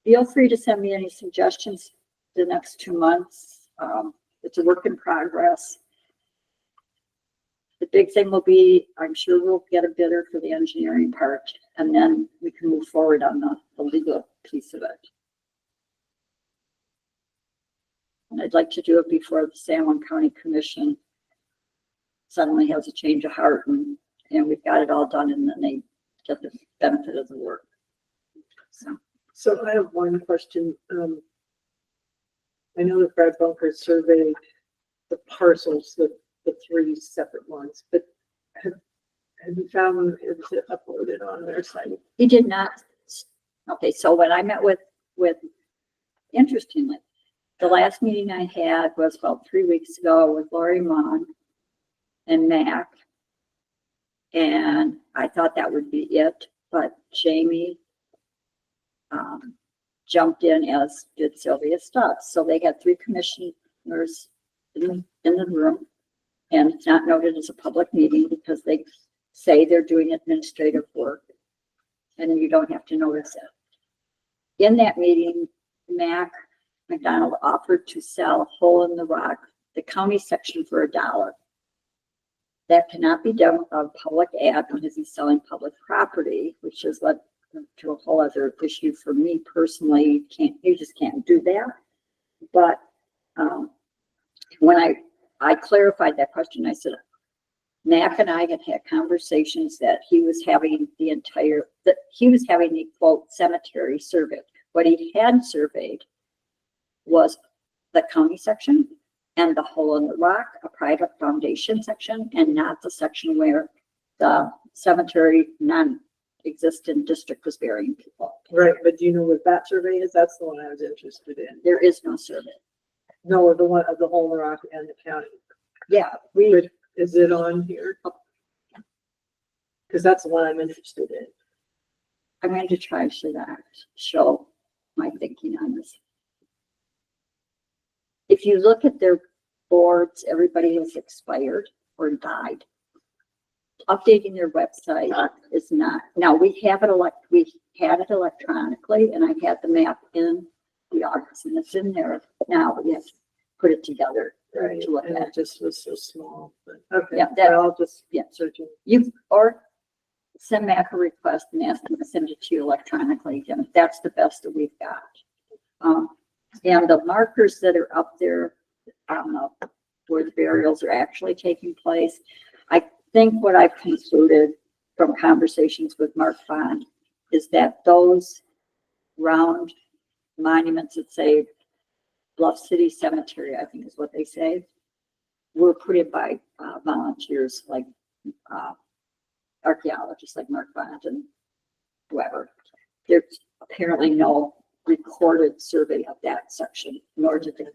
feel free to send me any suggestions the next 2 months. It's a work in progress. The big thing will be, I'm sure we'll get a bidder for the engineering part, and then we can move forward on the legal piece of it. And I'd like to do it before the San Juan County Commission suddenly has a change of heart and we've got it all done, and then they get the benefit of the work. So I have one question. I know that Brad Bunker surveyed the parcels, the 3 separate ones, but have you found it uploaded on their site? He did not. Okay, so when I met with interestingly, the last meeting I had was about 3 weeks ago with Lori Mon and Mac. And I thought that would be it, but Jamie jumped in, as did Sylvia Stutz. So they had 3 commissioners in the room, and it's not noted as a public meeting because they say they're doing administrative work and you don't have to notice it. In that meeting, Mac McDonald offered to sell Hole in the Rock, the county section, for $1. That cannot be done without a public ad because he's selling public property, which has led to a whole other issue for me personally. You just can't do that. But when I clarified that question, I said, Mac and I had conversations that he was having the quote cemetery surveyed. What he had surveyed was the county section and the Hole in the Rock, a private foundation section, and not the section where the cemetery non-existent district was burying people. Right, but do you know what that survey is? That's the one I was interested in. There is no survey. No, the one of the Hole in the Rock and the county. Yeah, But is it on here? Because that's the one I'm interested in. I'm going to try to show my thinking on this. If you look at their boards, everybody has expired or died. Updating their website is not. Now we had it electronically, and I had the map in the office, and it's in there now. We have to put it together Right, to look and at. it just was so small, but okay. Yeah, that- I'll just, yeah. searching. You or send Mac a request and ask them to send it to you electronically. And that's the best that we've got. And the markers that are up there, I don't know where the burials are actually taking place. I think what I've concluded from conversations with Mark Bond is that those round monuments that say Bluff City Cemetery, I think is what they say, were put in by volunteers like archaeologists like Mark Bond and whoever. There's apparently no recorded survey of that section, nor did the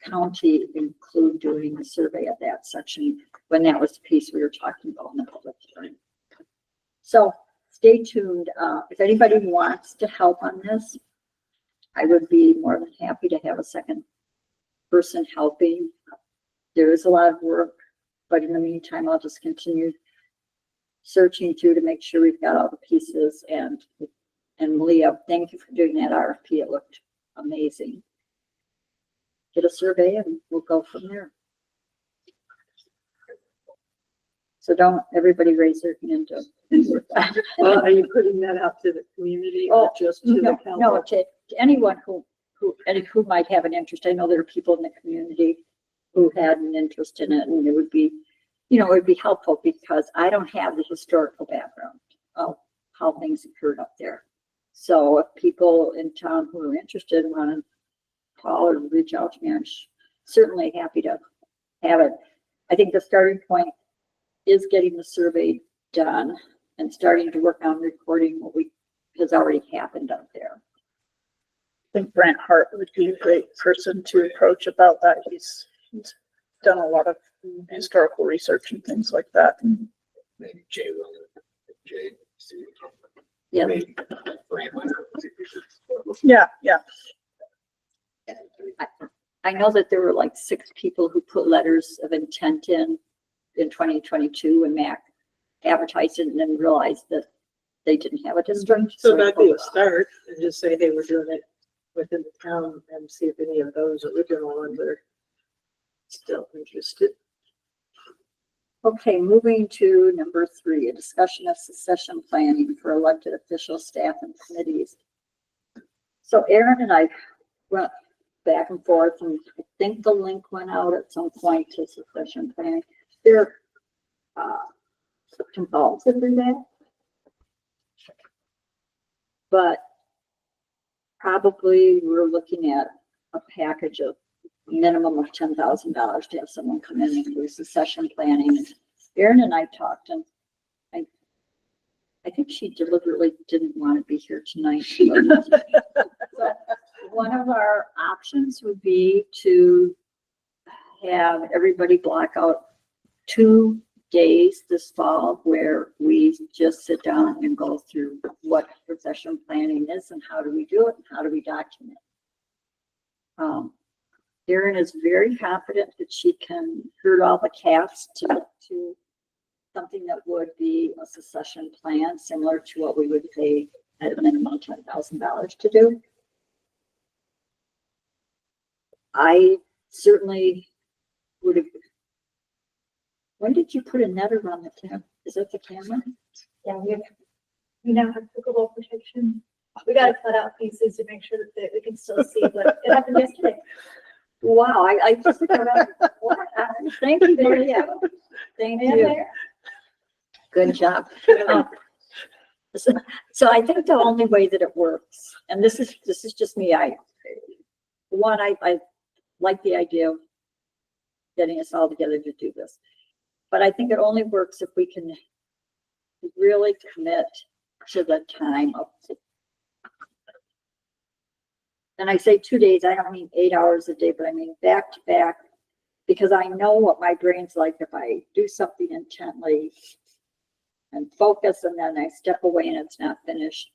county include doing a survey of that section when that was the piece we were talking about in the public hearing. So stay tuned. If anybody wants to help on this, I would be more than happy to have a second person helping. There is a lot of work, but in the meantime, I'll just continue searching through to make sure we've got all the pieces. And Leah, thank you for doing that RFP. It looked amazing. Get a survey and we'll go from there. So don't everybody raise their hand to. Well, are you putting that out to the community or just to the council? No, to anyone who might have an interest. I know there are people in the community who had an interest in it, and it would be, it would be helpful because I don't have the historical background of how things occurred up there. So if people in town who are interested want to call or reach out to me, I'm certainly happy to have it. I think the starting point is getting the survey done and starting to work on recording what has already happened up there. I think Brent Hart would be a great person to approach about that. He's done a lot of historical research and things like that. Maybe Jay will. Jay. Yeah. Maybe. Yeah. I know that there were like 6 people who put letters of intent in 2022 and Mac advertised it and then realized that they didn't have a district. So that'd be a start, and just say they were doing it within the town and see if any of those original ones are still interested. Okay, moving to number 3, a discussion of succession planning for elected officials, staff, and committees. So Erin and I went back and forth, and I think the link went out at some point to succession planning. They're involved in that, but probably we're looking at a package of minimum of $10,000 to have someone come in and do succession planning. Erin and I talked, and I think she deliberately didn't want to be here tonight. So one of our options would be to have everybody block out 2 days this fall where we just sit down and go through what succession planning is and how do we do it and how do we document it. Erin is very confident that she can herd all the cats to something that would be a succession plan similar to what we would pay at a minimum $10,000 to do. I certainly would have. When did you put a netter on the camera? Is that the camera? Yeah, we now have pickleball protection. We gotta cut out pieces to make sure that we can still see, but it happened yesterday. Wow, I just got out. What? Thank you, Maria. Thank you. Good job. So I think the only way that it works, and this is just me, I like the idea of getting us all together to do this. But I think it only works if we can really commit to the time of, and I say 2 days, I don't mean 8 hours a day, but I mean back to back, because I know what my brain's like if I do something intently and focus, and then I step away and it's not finished.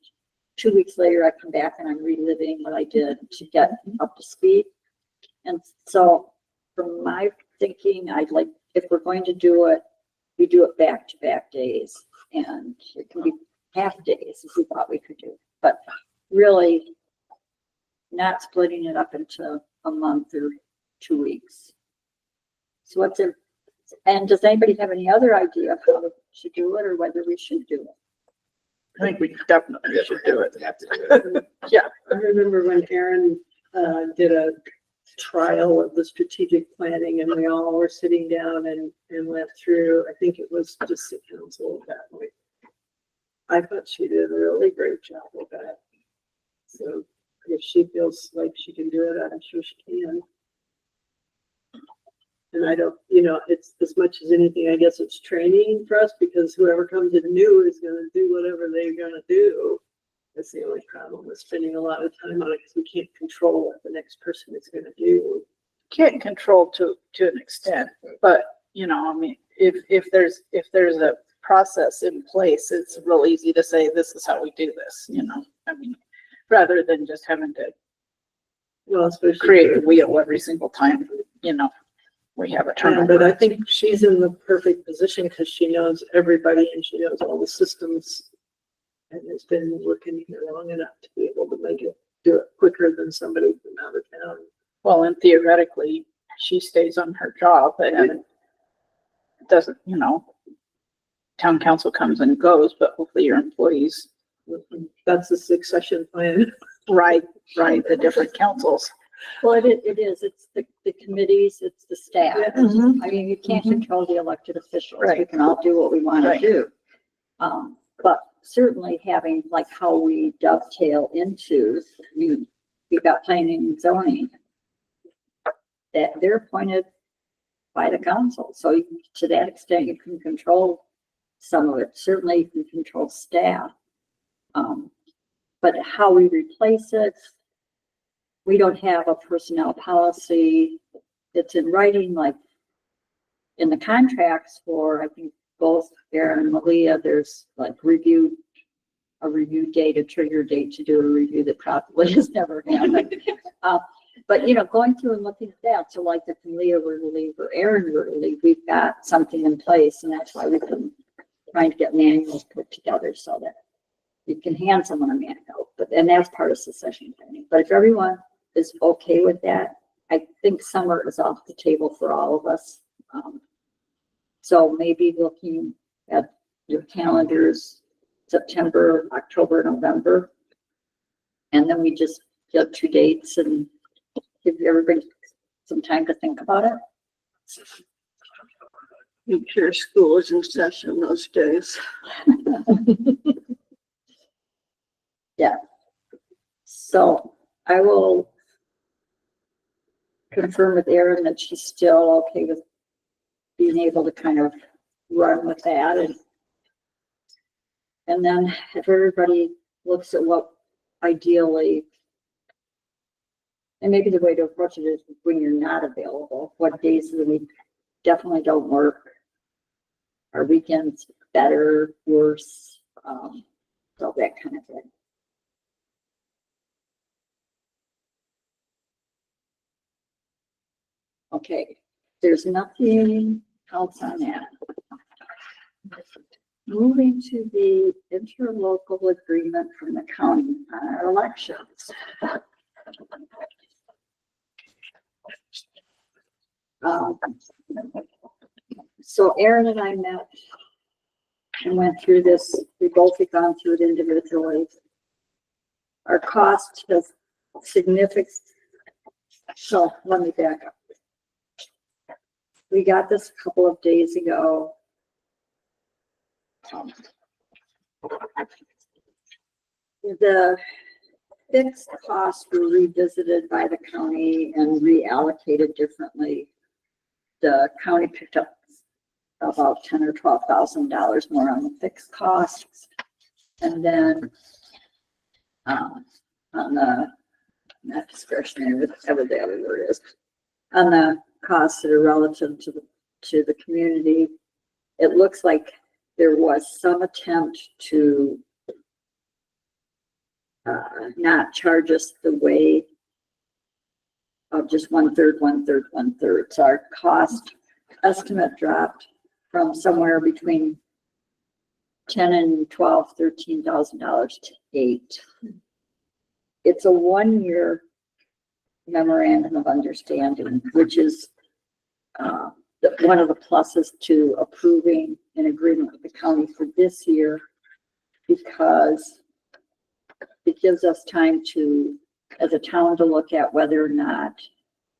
2 weeks later, I come back and I'm reliving what I did to get up to speed. And so from my thinking, I'd like, if we're going to do it, we do it back to back days, and it can be half days if we thought we could do, but really not splitting it up into a month or 2 weeks. So what's in, and does anybody have any other idea of how we should do it or whether we should do it? I think we definitely should do it. Have to do it. I remember when Erin did a trial of the strategic planning, and we all were sitting down and went through, I think it was just the council at that point. I thought she did a really great job with that. So if she feels like she can do it, I'm sure she can. And I don't, it's as much as anything, I guess it's training for us, because whoever comes in new is going to do whatever they're going to do. That's the only problem with spending a lot of time on it, because we can't control what the next person is going to do. Can't control to an extent, but I mean, if there's a process in place, it's real easy to say, this is how we do this, I mean, rather than just having to Well, especially create the wheel every single time, we have a turnover. But I think she's in the perfect position because she knows everybody and she knows all the systems, and has been working here long enough to be able to do it quicker than somebody from out of town. Well, and theoretically, she stays on her job and it doesn't, town council comes and goes, but hopefully your employees That's the succession plan. ride the different councils. Well, it is, it's the committees, it's the staff. I mean, you can't control the elected officials. We Right. can all do what we want to Right. do. But certainly having like how we dovetail into, we've got planning and zoning, that they're appointed by the council. So to that extent, you can control some of it. Certainly you can control staff. But how we replace it, we don't have a personnel policy that's in writing, like in the contracts for, I think, both Erin and Malia, there's like a review date, a trigger date to do a review that probably has never happened. But going through and looking at that, so like if Malia were to leave or Erin were to leave, we've got something in place, and that's why we've been trying to get manuals put together so that you can hand someone a manual, and that's part of succession planning. But if everyone is okay with that, I think summer is off the table for all of us. So maybe looking at your calendars, September, October, November, and then we just get 2 dates and give everybody some time to think about it. I'm sure school is in session those days. Yeah. So I will confirm with Erin that she's still okay with being able to kind of run with that, and then if everybody looks at what ideally, and maybe the way to approach it is when you're not available, what days of the week definitely don't work. Are weekends better, worse, so that kind of thing. Okay, there's nothing else on that. Moving to the interlocal agreement from the county on our elections. Um, So Erin and I met and went through this. We both had gone through it individually. Our cost has significant, so let me back up. We got this a couple of days ago. The fixed costs were revisited by the county and reallocated differently. The county picked up about $10,000 or $12,000 more on the fixed costs. And then, on the, not discretionary, whatever the other word is, on the costs that are relative to the community, it looks like there was some attempt to not charge us the way of just 1/3, 1/3, 1/3. So our cost estimate dropped from somewhere between $10,000 and $12,000, $13,000 to $8,000. It's a 1-year memorandum of understanding, which is one of the pluses to approving an agreement with the county for this year, because it gives us time to, as a town, to look at whether or not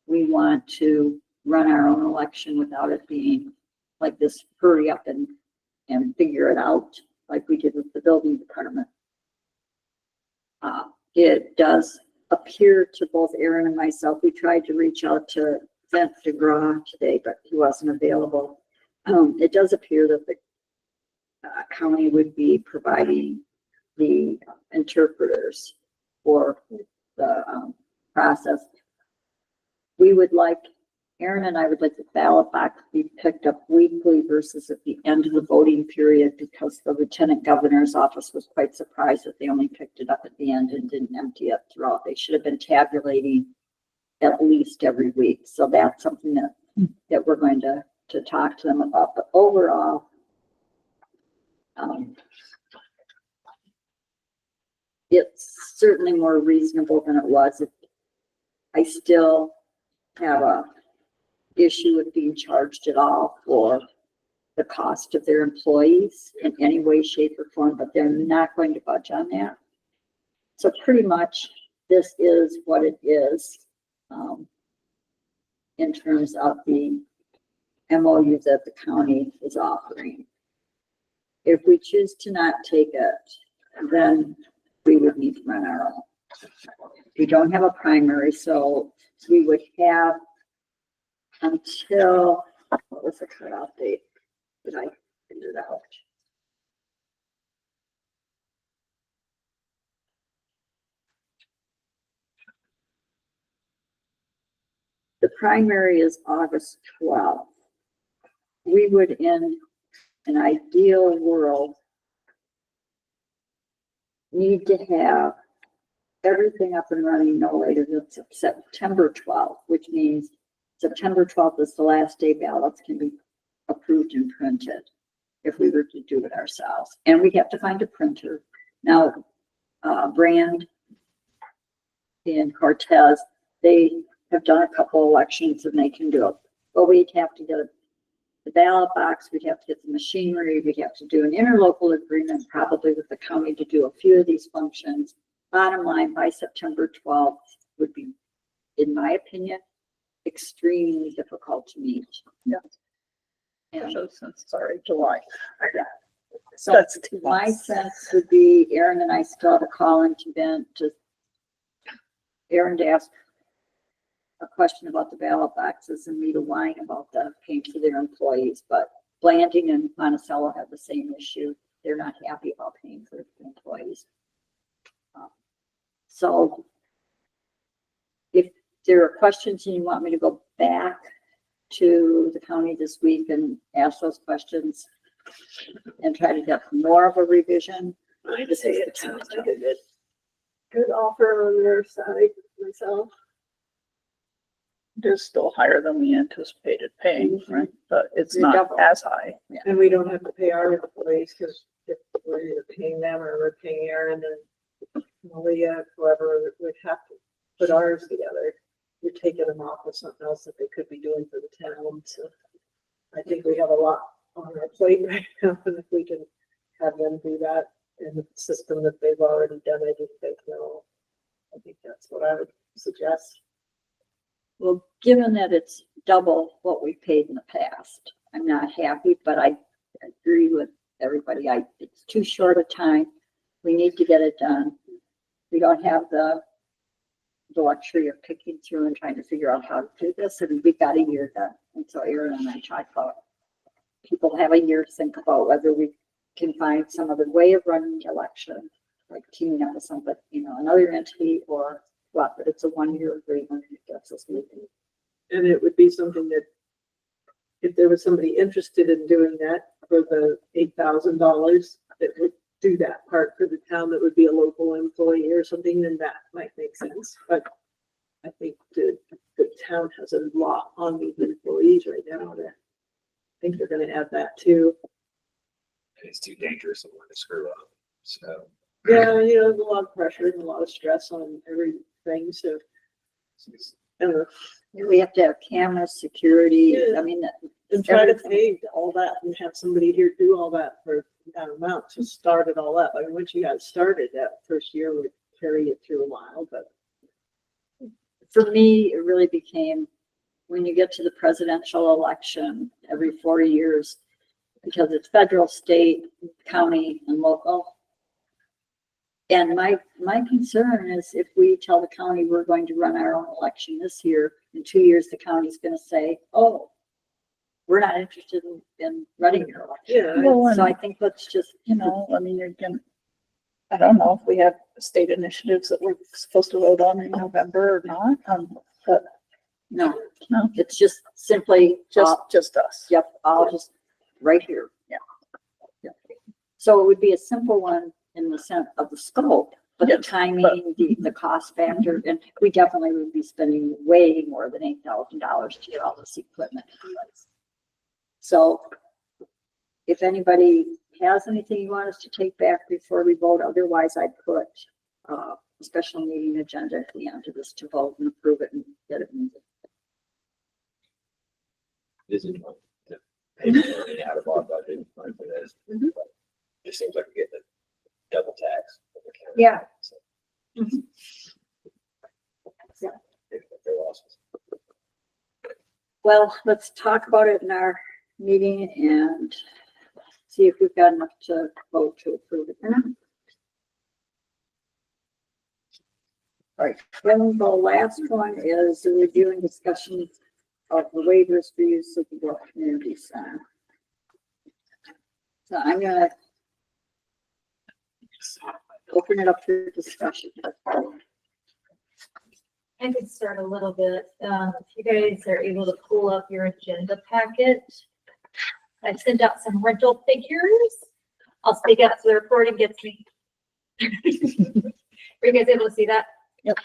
we want to run our own election without it being like this hurry up and figure it out like we did with the building department. It does appear to both Erin and myself, we tried to reach out to Vince DeGraw today, but he wasn't available. It does appear that the county would be providing the interpreters for the process. We would like, Erin and I would like the ballot box to be picked up weekly versus at the end of the voting period, because the lieutenant governor's office was quite surprised that they only picked it up at the end and didn't empty it throughout. They should have been tabulating at least every week. So that's something that we're going to talk to them about. But overall, it's certainly more reasonable than it was. I still have a issue with being charged at all for the cost of their employees in any way, shape, or form, but they're not going to budge on that. So pretty much this is what it is in terms of the MOU that the county is offering. If we choose to not take it, then we would need to run our own. We don't have a primary, so we would have until, what was the cutoff date? Did I figure it out? The primary is August 12th. We would, in an ideal world, need to have everything up and running no later than September 12th, which means September 12th is the last day ballots can be approved and printed if we were to do it ourselves. And we have to find a printer. Now, Brand and Cortez, they have done a couple elections and they can do it. But we'd have to get the ballot box, we'd have to get the machinery, we'd have to do an interlocal agreement probably with the county to do a few of these functions. Bottom line, by September 12th would be, in my opinion, extremely difficult to meet. Yeah. And So since, sorry, July. so That's 2 my months. sense would be Erin and I still have a call into Ben to Erin to ask a question about the ballot boxes and me to whine about the paying for their employees, but Blanding and Monticello have the same issue. They're not happy about paying for the employees. So if there are questions and you want me to go back to the county this week and ask those questions and try to get more of a revision, I'd say it sounds like a good offer on their side myself. It is still higher than we anticipated paying, right? But it's You're not double. as high. And we don't have to pay our employees, because if we're either paying them or we're paying Erin and Malia, whoever would have to put ours together. you're taking them off with something else that they could be doing for the town, so. I think we have a lot on our plate right now, and if we can have them do that in the system that they've already done, I just think, no. I think that's what I would suggest. Well, given that it's double what we paid in the past, I'm not happy, but I agree with everybody. It's too short a time. We need to get it done. We don't have the luxury of picking through and trying to figure out how to do this, and we got a year done. And so Erin and I talked about, people have a year to think about whether we can find some other way of running the election, like teaming up with somebody, another entity or what, but it's a 1-year agreement. It gets us moving. And it would be something that, if there was somebody interested in doing that for the $8,000, that would do that part for the town, that would be a local employee or something, then that might make sense. But I think the town has a lot on these employees right now that I think they're gonna add that too. It's too dangerous and to screw up. So. Yeah, there's a lot of pressure and a lot of stress on everything, so. I don't know. We have to have cameras, security. Yeah. I mean, And try to everything. pay all that and have somebody here do all that for that amount to start it all up. I mean, once you got started, that first year would carry you through a while, but. For me, it really became when you get to the presidential election every 4 years, because it's federal, state, county, and local. And my concern is if we tell the county we're going to run our own election this year, in 2 years, the county's going to say, oh, we're not interested in running your election. Yeah. Well, So I think let's just, I mean, you're gonna, I don't know if we have state initiatives that we're supposed to vote on in November or not, but no, No. it's just simply, just us. yep, I'll just, right here. Yeah. Yep. So it would be a simple one in the sense of the scope, but the Yes, timing, the cost factor, and we definitely would be spending way more than $8,000 to get all this equipment in place. So if anybody has anything you want us to take back before we vote, otherwise I'd put a special meeting agenda at the end of this to vote and approve it and get it moving. This is one to pay for it out of our budget for this. Mhm. But it seems like we're getting a double tax. Yeah. So, Mhm. Yeah. if they're losses. Well, let's talk about it in our meeting and see if we've got enough to vote to approve it or not. All right, then the last one is the review and discussion of the waivers for use of the Bluff Community Center. So I'm gonna open it up for discussion. I could start a little bit. If you guys are able to pull up your agenda packet, I sent out some rental figures. I'll speak up so the recording gets me. Were you guys able to see that? Yep.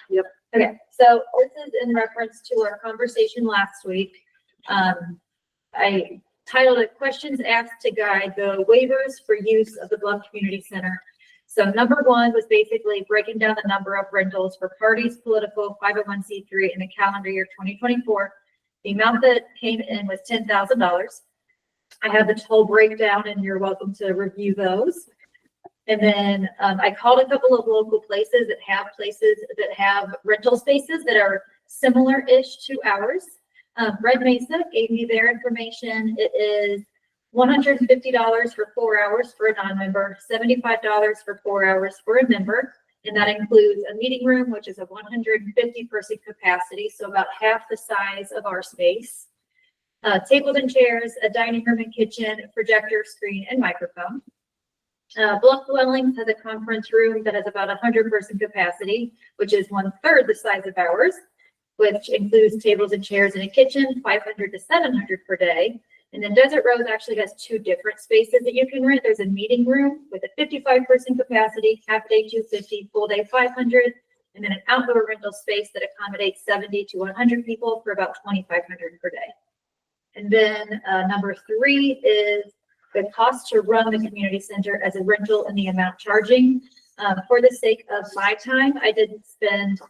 Okay, so this is in reference to our conversation last week. I titled it Questions Asked to Guide the Waivers for Use of the Bluff Community Center. So number one was basically breaking down the number of rentals for parties, political, 501c3 in the calendar year 2024. The amount that came in was $10,000. I have the total breakdown and you're welcome to review those. And then I called a couple of local places that have rental spaces that are similar-ish to ours. Red Mesa gave me their information. It is $150 for 4 hours for a non-member, $75 for 4 hours for a member. And that includes a meeting room, which is a 150-person capacity, so about half the size of our space. Tables and chairs, a dining room and kitchen, projector, screen, and microphone. Bluff Dwellings has a conference room that has about 100-person capacity, which is 1/3 the size of ours, which includes tables and chairs in a kitchen, 500 to 700 per day. And then Desert Rose actually has 2 different spaces that you can rent. There's a meeting room with a 55-person capacity, half day 250, full day 500, and then an outdoor rental space that accommodates 70 to 100 people for about 2,500 per day. And then number 3 is the cost to run the community center as a rental and the amount charging. For the sake of my time, I didn't spend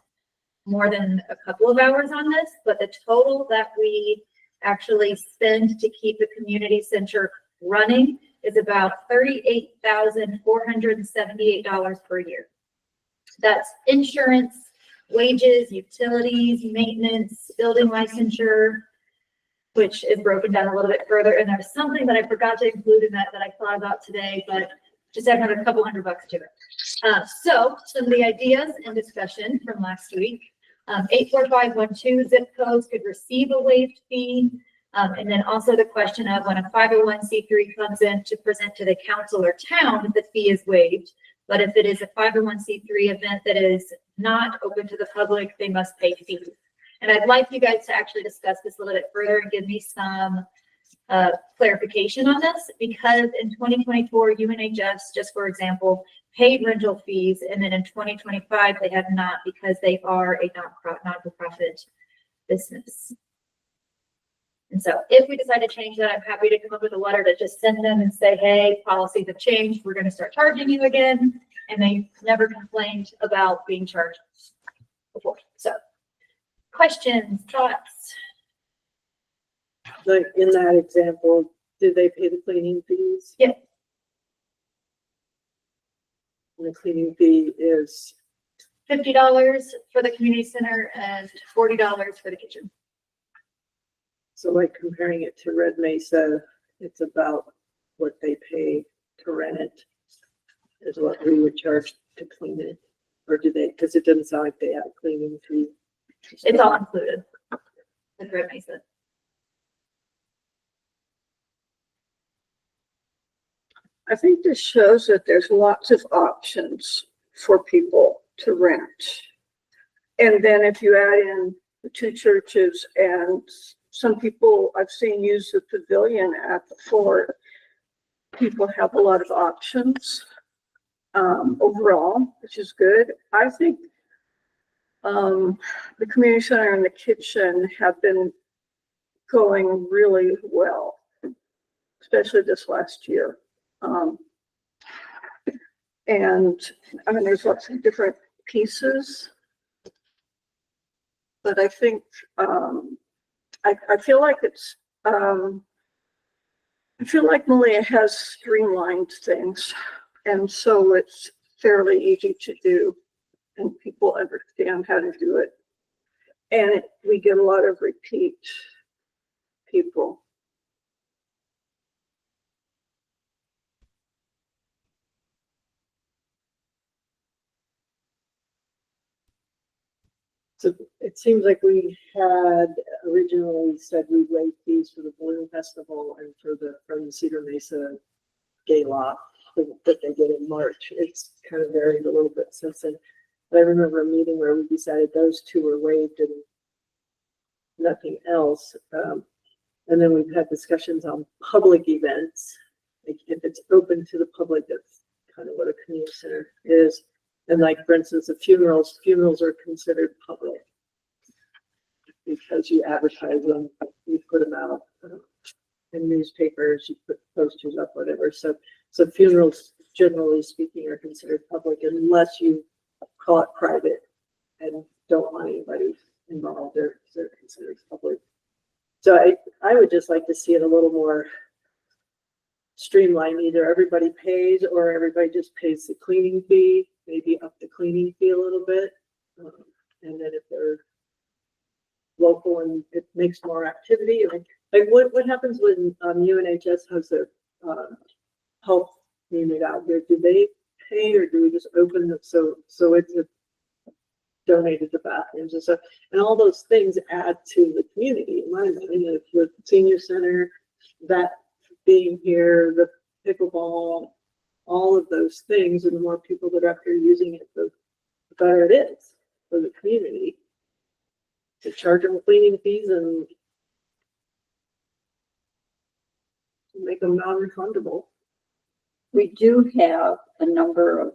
more than a couple of hours on this, but the total that we actually spend to keep the community center running is about $38,478 per year. That's insurance, wages, utilities, maintenance, building licensure, which is broken down a little bit further. And there's something that I forgot to include in that I thought about today, but just add another couple $100 to it. So some of the ideas and discussion from last week, 84512 zip codes could receive a waived fee. And then also the question of when a 501c3 comes in to present to the council or town, the fee is waived. But if it is a 501c3 event that is not open to the public, they must pay fees. And I'd like you guys to actually discuss this a little bit further and give me some clarification on this, because in 2024, UNHS, just for example, paid rental fees, and then in 2025, they have not, because they are a non-for-profit business. And so if we decide to change that, I'm happy to come up with a letter to just send them and say, hey, policies have changed. We're going to start charging you again. And they never complained about being charged before. So questions, thoughts? Like in that example, did they pay the cleaning fees? Yeah. And the cleaning fee is, $50 for the community center and $40 for the kitchen. so like comparing it to Red Mesa, it's about what they pay to rent it is what we would charge to clean it. Or do they, because it doesn't sound like they have a cleaning fee. It's all included with Red Mesa. I think this shows that there's lots of options for people to rent. And then if you add in the two churches, and some people I've seen use the pavilion at the fort, people have a lot of options overall, which is good. I think the community center and the kitchen have been going really well, especially this last year. And I mean, there's lots of different pieces, but I think, I feel like it's, I feel like Malia has streamlined things, and so it's fairly easy to do, and people understand how to do it. And we get a lot of repeat people. So it seems like we had originally said we'd waive fees for the balloon festival and for the, from the Cedar Mesa Gala that they did in March. It's kind of varied a little bit since then. But I remember a meeting where we decided those two were waived and nothing else. And then we've had discussions on public events. Like if it's open to the public, that's kind of what a community center is. And like, for instance, the funerals are considered public because you advertise them, you put them out in newspapers, you put posters up, whatever. So funerals, generally speaking, are considered public unless you call it private and don't want anybody involved. They're considered public. So I would just like to see it a little more streamlined. Either everybody pays or everybody just pays the cleaning fee. Maybe up the cleaning fee a little bit. And then if they're local and it makes more activity, like what happens when UNHS has their health unit out there? Do they pay or do we just open them so it's donated to bathrooms and stuff? And all those things add to the community in my mind. If the senior center, that being here, the pickleball, all of those things, and the more people that are up here using it, the better it is for the community. To charge them cleaning fees and make them non-refundable. We do have a number of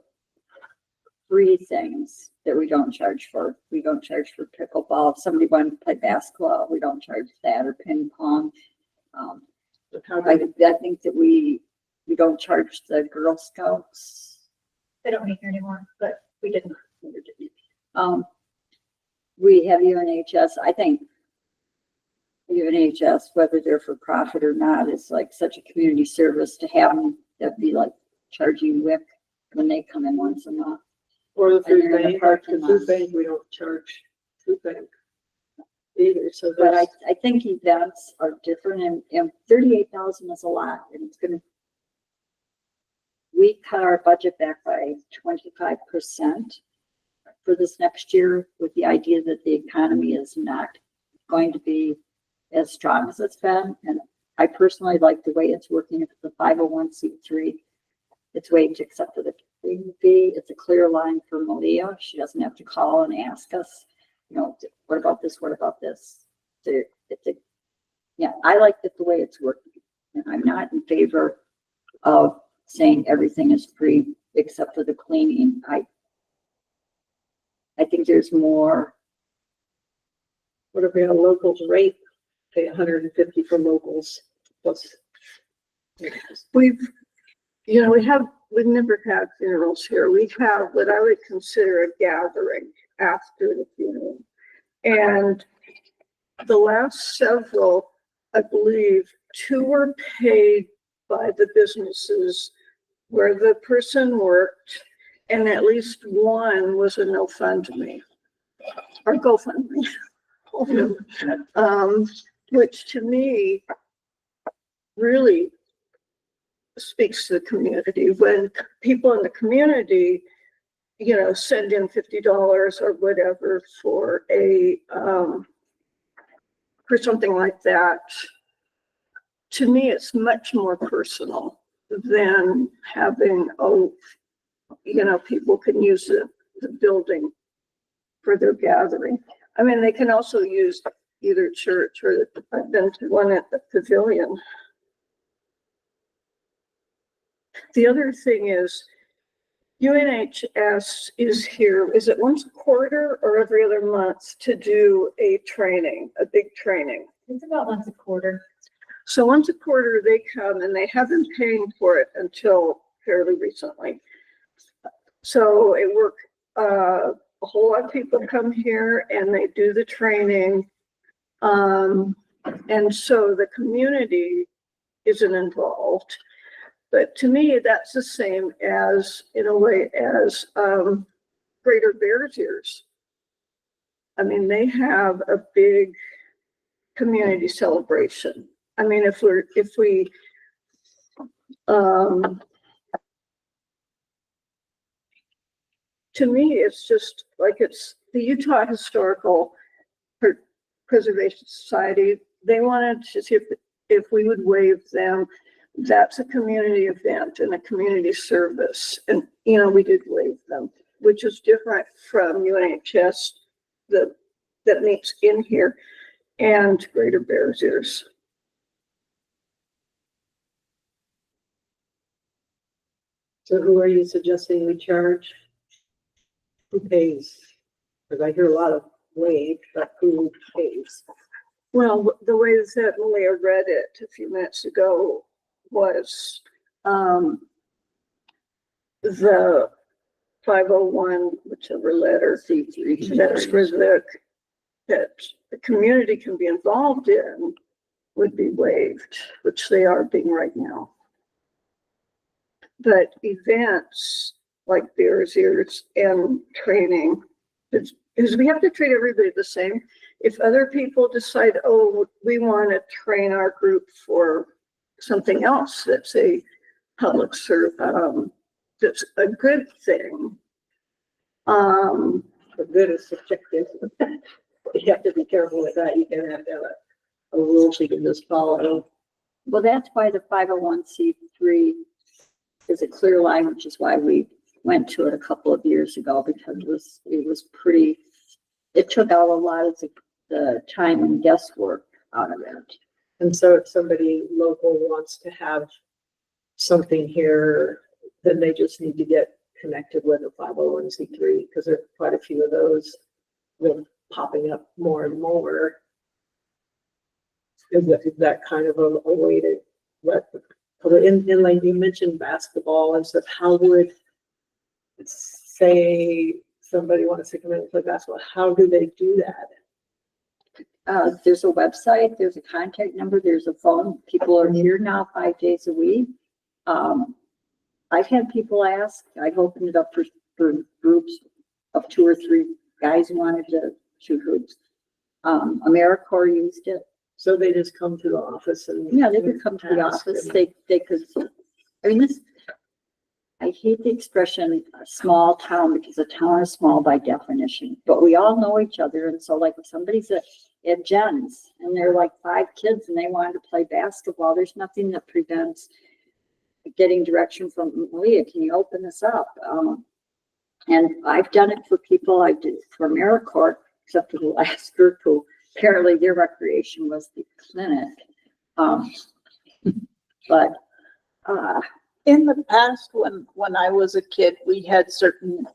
free things that we don't charge for. We don't charge for pickleball. If somebody wanted to play basketball, we don't charge that, or ping pong. I think that we don't charge the Girl Scouts. They don't meet here anymore, but we didn't. we have UNHS, I think UNHS, whether they're for profit or not, is like such a community service to have them, that'd be like charging WIC when they come in once a month. Or the And food they're in the bank, parking the food lot. bank, we don't charge food bank either, so But there's, I think events are different and 38,000 is a lot and it's gonna, we cut our budget back by 25% for this next year with the idea that the economy is not going to be as strong as it's been. And I personally like the way it's working. If it's a 501c3, it's waived except for the cleaning fee. It's a clear line for Malia. She doesn't have to call and ask us, you know, what about this? What about this? So yeah, I like it the way it's working. And I'm not in favor of saying everything is free except for the cleaning. I think there's more. what if we had a locals rate, pay 150 for locals plus. We've never had funerals here. We have what I would consider a gathering after the funeral. And the last several, I believe, 2 were paid by the businesses where the person worked, and at least 1 was a GoFundMe or GoFundMe. Which to me really speaks to the community. When people in the community, you know, send in $50 or whatever for for something like that, to me, it's much more personal than having, people can use the building for their gathering. I mean, they can also use either church or I've been to one at the pavilion. The other thing is UNHS is here, is it once a quarter or every other month to do a training, a big training? It's about once a quarter. So once a quarter they come and they have been paying for it until fairly recently. So a whole lot of people come here and they do the training. And so the community isn't involved. But to me, that's the same as, in a way, as Greater Bears Ears. I mean, they have a big community celebration. I mean, to me, it's just like it's the Utah Historical Preservation Society. They wanted to see if we would waive them. That's a community event and a community service. And, we did waive them, which is different from UNHS that meets in here and Greater Bears Ears. So who are you suggesting we charge? Who pays? Because I hear a lot of wage, but who pays? Well, the way that Malia read it a few minutes ago was the 501, whichever letter, that's where that the community can be involved in would be waived, which they are being right now. But events like Bears Ears and training, because we have to treat everybody the same. If other people decide, we want to train our group for something else that's a public service, that's a good thing. The good is subjective. You have to be careful with that. You can have to have a rule you can just follow. Well, that's why the 501c3 is a clear line, which is why we went to it a couple of years ago, because it took out a lot of the time and guesswork out of it. And so if somebody local wants to have something here, then they just need to get connected with a 501c3, because there are quite a few of those really popping up more and more. Is that kind of a way to let in like you mentioned basketball and stuff, how would say somebody wants to come in and play basketball, how do they do that? There's a website, there's a contact number, there's a phone. People are here now 5 days a week. I've had people ask, I've opened it up for groups of 2 or 3 guys who wanted to shoot hoops. AmeriCorps used it. So they just come to the office and. Yeah, they could come to the ask office. and- They could, I mean, I hate the expression small town because a town is small by definition, but we all know each other. And so like if somebody's at Jen's and they're like 5 kids and they wanted to play basketball, there's nothing that prevents getting direction from Malia. Can you open this up? And I've done it for people. I did for AmeriCorps, except for the last group who apparently their recreation was the clinic. But, In the past, when I was a kid, we had certain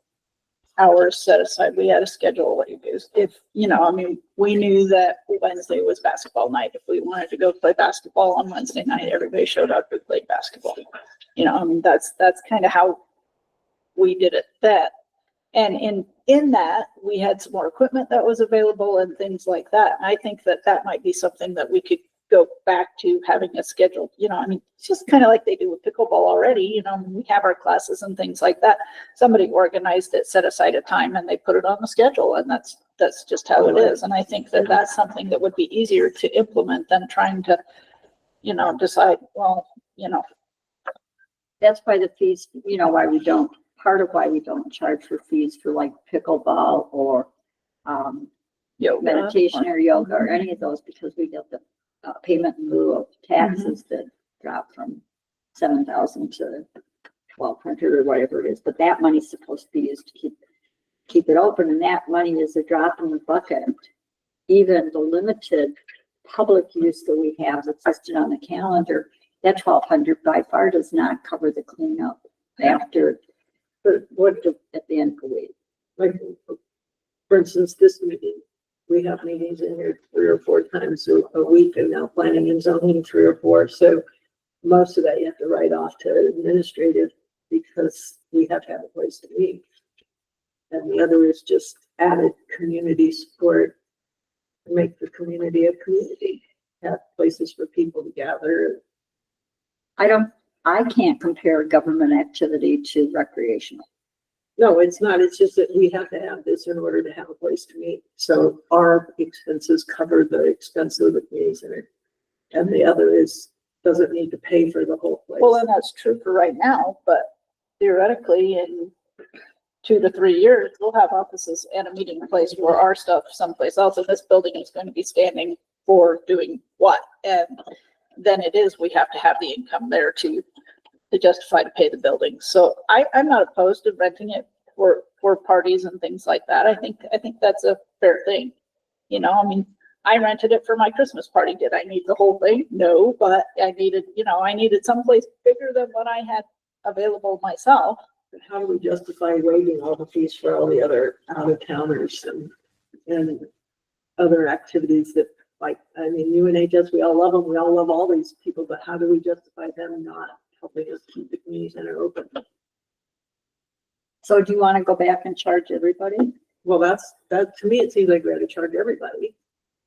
hours set aside. We had a schedule. If, I mean, we knew that Wednesday was basketball night. If we wanted to go play basketball on Wednesday night, everybody showed up to play basketball. I mean, that's kind of how we did it then. And in that, we had some more equipment that was available and things like that. And I think that might be something that we could go back to having a schedule. I mean, it's just kind of like they do with pickleball already. We have our classes and things like that. Somebody organized it, set aside a time, and they put it on the schedule, and that's just how it is. And I think that that's something that would be easier to implement than trying to, decide, that's why the fees, part of why we don't charge for fees for like pickleball or meditation or yoga or any of those, because we get the payment in lieu of taxes that drop from 7,000 to 1,200 or whatever it is. But that money's supposed to be used to keep it open, and that money is a drop in the bucket. Even the limited public use that we have that's listed on the calendar, that 1,200 by far does not cover the cleanup after, at the end of the week. Like, for instance, this meeting, we have meetings in here 3 or 4 times a week, and now planning and zoning 3 or 4. So most of that you have to write off to administrative because we have to have a place to meet. And the other is just added community support to make the community a community, have places for people to gather. I can't compare government activity to recreational. No, it's not. It's just that we have to have this in order to have a place to meet. So our expenses cover the expense of the community center. And the other doesn't need to pay for the whole place. well, and that's true for right now, but theoretically in 2 to 3 years, we'll have offices and a meeting place for our stuff someplace else, and this building is going to be standing for doing what? And then we have to have the income there to justify to pay the building. So I'm not opposed to renting it for parties and things like that. I think that's a fair thing. I mean, I rented it for my Christmas party. Did I need the whole thing? No, but I needed someplace bigger than what I had available myself. But how do we justify waiving all the fees for all the other out of towners and other activities that, like, I mean, UNHS, we all love them. We all love all these people, but how do we justify them not helping us keep the community center open? So do you want to go back and charge everybody? Well, that to me, it seems like we ought to charge everybody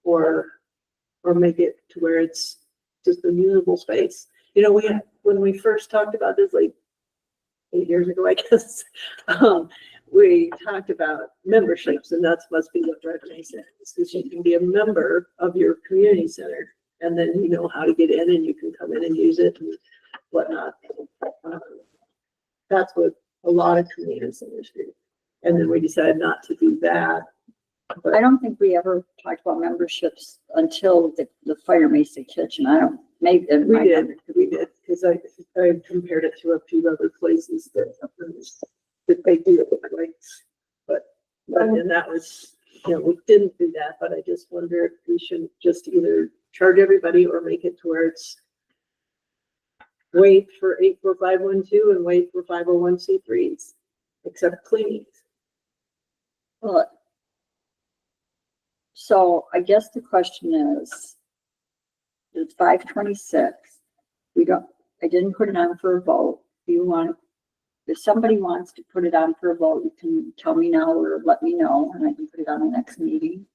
or make it to where it's just a usable space. When we first talked about this, like 8 years ago, I guess, we talked about memberships, and that must be what Revenue says, is you can be a member of your community center, and then you know how to get in, and you can come in and use it and whatnot. That's what a lot of community centers do. And then we decided not to do that. But I don't think we ever talked about memberships until the Fire Mason Kitchen. we did, because I compared it to a few other places that they do it like, but then that was, we didn't do that, but I just wonder if we should just either charge everybody or make it to where it's wait for 84512 and wait for 501c3s, except cleanings. Well, so I guess the question is, it's 5:26. I didn't put it on for a vote. Do you want if somebody wants to put it on for a vote, you can tell me now or let me know, and I can put it on the next meeting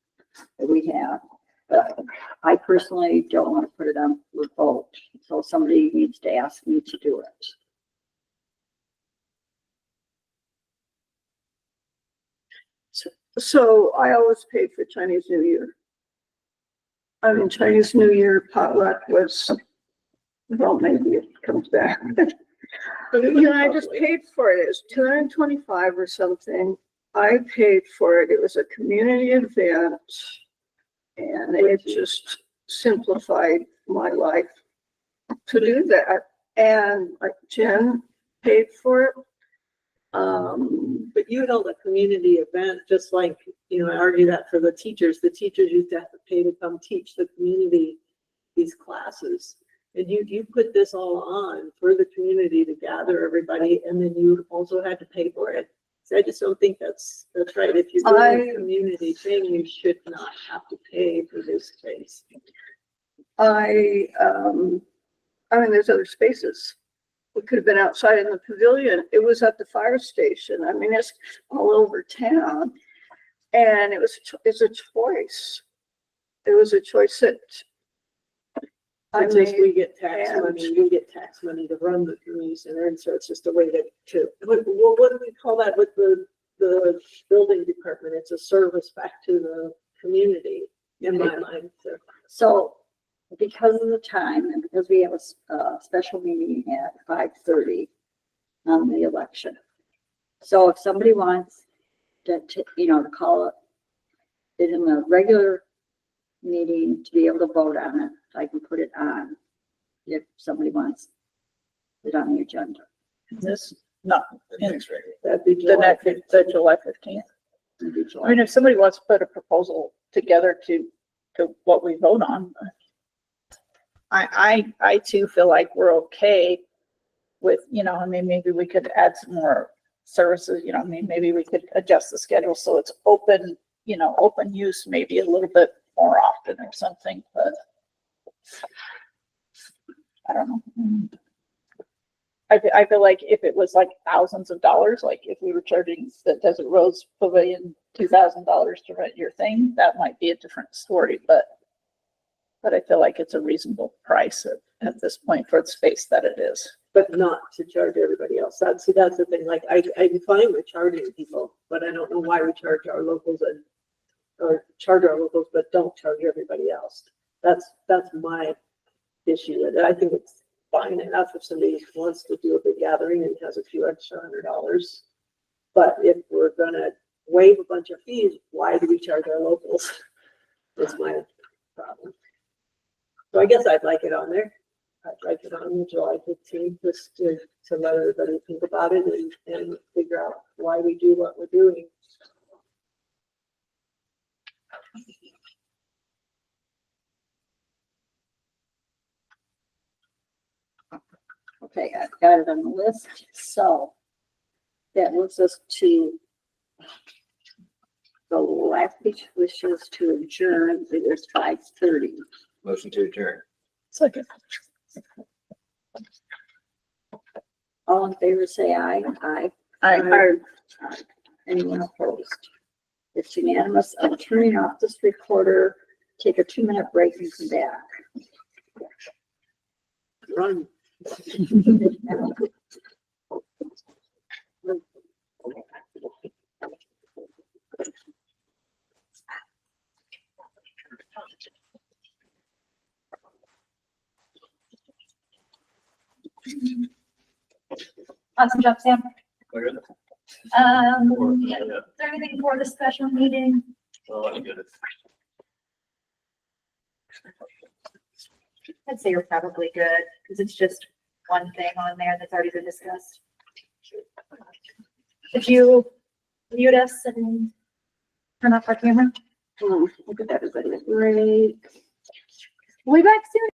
that we have. But I personally don't want to put it on for a vote, so somebody needs to ask me to do it. So I always paid for Chinese New Year. I mean, Chinese New Year potluck was, well, maybe it comes back. You know, I just paid for it. It was $225 or something. I paid for it. It was a community event. And it just simplified my life to do that. And like Jen paid for it. But you held a community event, just like, you know, I argue that for the teachers. The teachers used to have to pay to come teach the community these classes. And you put this all on for the community to gather everybody, and then you also had to pay for it. So I just don't think that's right. If you're doing a community thing, you should not have to pay for this space. I mean, there's other spaces. We could have been outside in the pavilion. It was at the fire station. I mean, it's all over town. And it's a choice. It was a choice that I It's just made. we get tax and- money, we get tax money to run the community center, and so it's just a way what do we call that with the building department? It's a service back to the community, in my mind, so. So because of the time and because we have a special meeting at 5:30 on the election. So if somebody wants to call it in the regular meeting to be able to vote on it, I can put it on if somebody wants it on the agenda. This, no, The next regular. That'd be the July next, 15th. the July 15th. It'd be I July. mean, if somebody wants to put a proposal together to what we vote on, I too feel like we're okay with, I mean, maybe we could add some more services, I mean, maybe we could adjust the schedule so it's open, open use maybe a little bit more often or something, but I don't know. I feel like if it was like thousands of dollars, like if we were charging the Desert Rose Pavilion $2,000 to rent your thing, that might be a different story, but I feel like it's a reasonable price at this point for the space that it is. But not to charge everybody else. That's the thing, like, I'm fine with charging people, but I don't know why we charge our locals or charge our locals, but don't charge everybody else. That's my issue, and I think it's fine enough if somebody wants to do a big gathering and has a few extra $100. But if we're gonna waive a bunch of fees, why do we charge our locals? That's my problem. So I guess I'd like it on there. I'd like it on July 15th, just to let everybody think about it and figure out why we do what we're doing. Okay, I've got it on the list, so that moves us to the last which is to adjourn. It is 5:30. Motion to adjourn. Second. All in favor, say aye. Aye. I, Anyone opposed? It's unanimous. I'm turning off this recorder, take a 2-minute break and come back. Run. Awesome job, Sam. Okay. Is there anything for the special meeting? Well, I get it. I'd say you're probably good, because it's just one thing on there that's already been discussed. If you mute us and turn off our camera, Look at everybody. Great. we'll be back soon.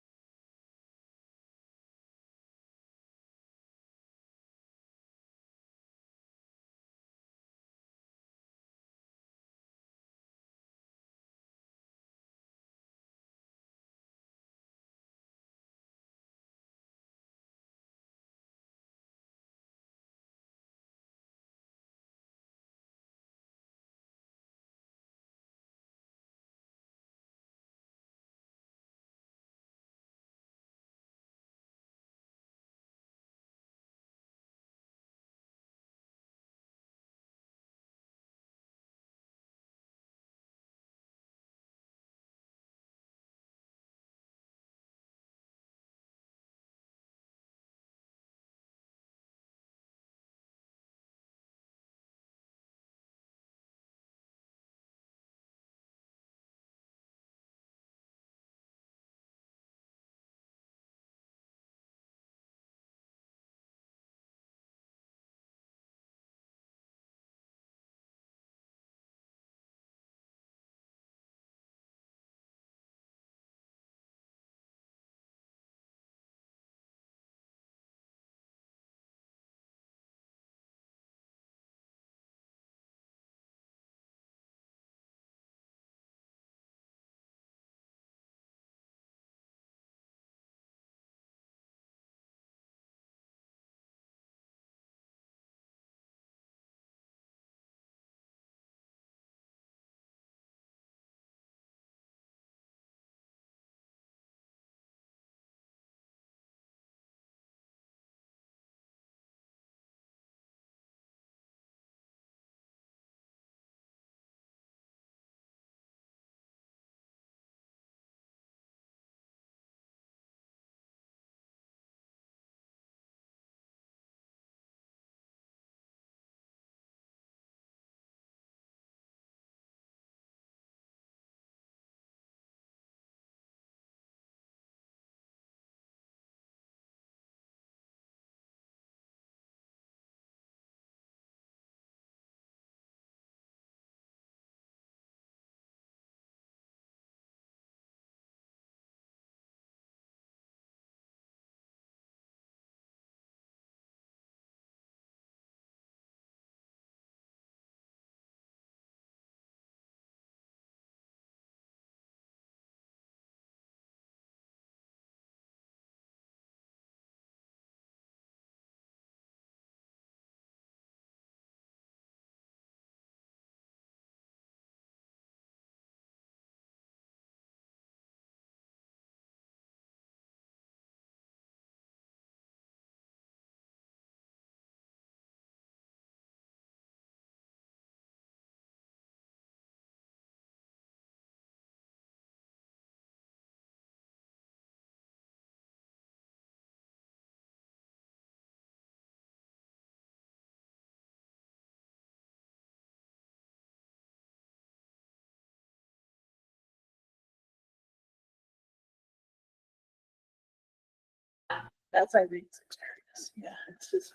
That's Irene's experience. Yeah, it's just.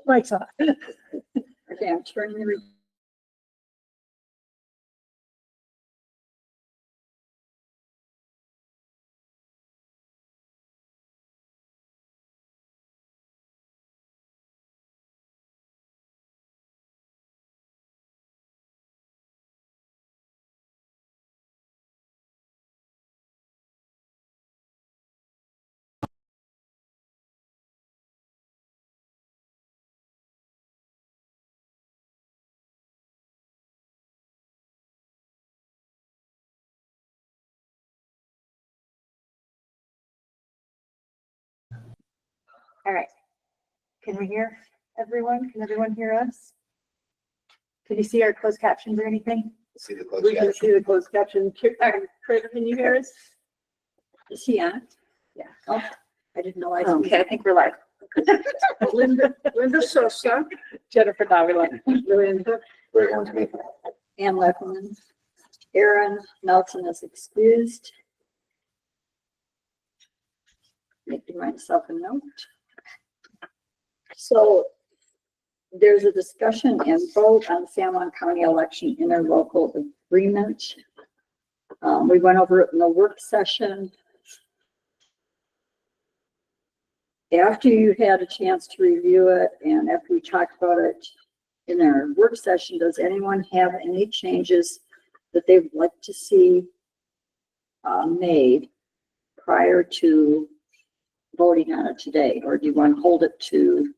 Mike's on. Okay, I'm turning the. All right. Can we hear everyone? Can everyone hear us? Can you see our closed captions or anything? See the closed We can caption. see the closed caption. Craig, can you hear us? Is he on? Yeah. Oh, I didn't know I. Okay, I think we're live. Linda Sosa, Jennifer Davila. Luanne, Britt Hornsby. Ann Leppanen. Erin Melton is excused. Making myself a note. So there's a discussion and vote on San Juan County election interlocal agreement. We went over it in the work session. After you had a chance to review it and after we talked about it in our work session, does anyone have any changes that they would like to see made prior to voting on it today? Or do you want to hold it to,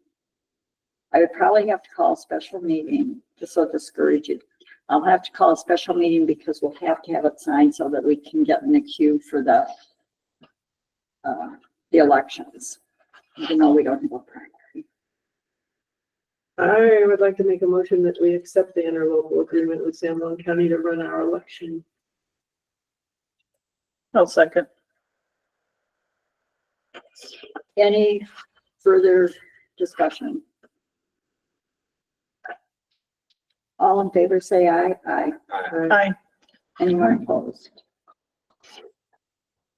I would probably have to call a special meeting, just so discourage it. I'll have to call a special meeting because we'll have to have it signed so that we can get in the queue for the elections, even though we don't have a primary. I would like to make a motion that we accept the interlocal agreement with San Juan County to run our election. I'll second. Any further discussion? All in favor, say aye. Aye. Aye. Anyone opposed?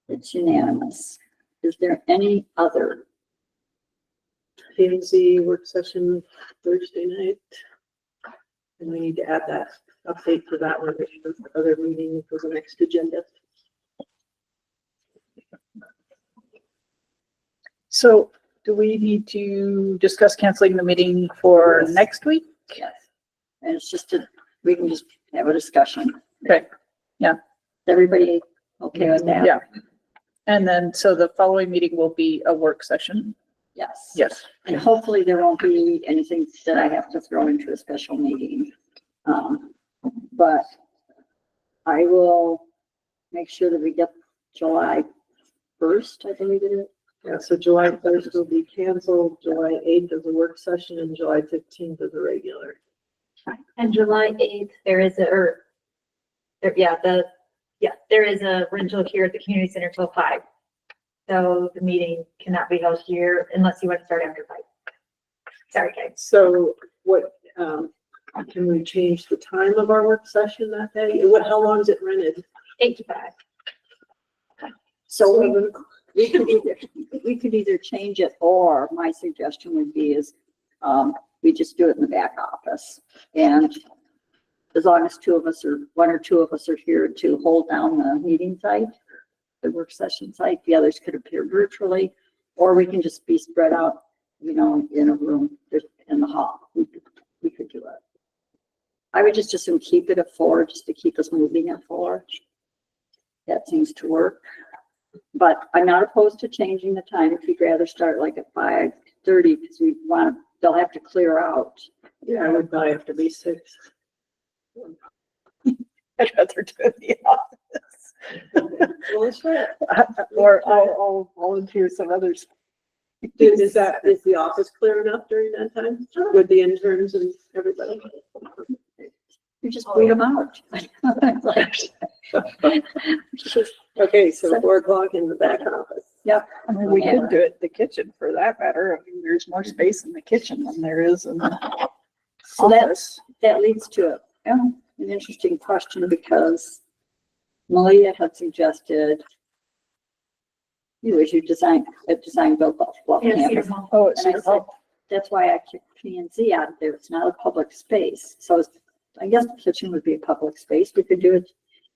It's unanimous. Is there any other? P&Z work session Thursday night. And we need to add that update for that one, which is the other meeting for the next agenda. So do we need to discuss canceling the meeting for Yes. next week? Yes. And it's just we can just have a discussion. Okay, Is everybody okay with that? yeah. And then, so the following meeting will be a work session? Yes. Yes. And hopefully there won't be anything that I have to throw into a special meeting. But I will make sure that we get July 1st, I believe it is. Yeah, so July 1st will be canceled, July 8th is a work session, and July 15th is a regular. And July 8th, there is there is a rental here at the community center till 5. So the meeting cannot be held here unless you want to start after 5. Sorry, guys. So what, can we change the time of our work session that day? How long is it rented? 8 to 5. So we could either change it, or my suggestion would be is, we just do it in the back office. And as long as one or two of us are here to hold down the meeting site, the work session site, the others could appear virtually, or we can just be spread out, in a room in the hall. We could do it. I would just assume keep it at 4, just to keep us moving at 4. That seems to work. But I'm not opposed to changing the time if you'd rather start like at 5:30, because they'll have to clear out. Yeah, I would probably have to be 6. I'd rather do it in the office. Well, let's try it. Or I'll volunteer some others. Is the office clear enough during that time with the interns and everybody? You just boot them out. Okay, so 4 o'clock in the back office. Yep. I mean, we could do it in the kitchen for that matter. I mean, there's more space in the kitchen than there is in the So office. that leads to an interesting question, because Malia had suggested you as you design build Bluff Yeah, Cedar campus. Mall. Oh, it's And I your said, fault. that's why I kicked P and Z out of there. It's not a public space. So I guess the kitchen would be a public space. We could do it.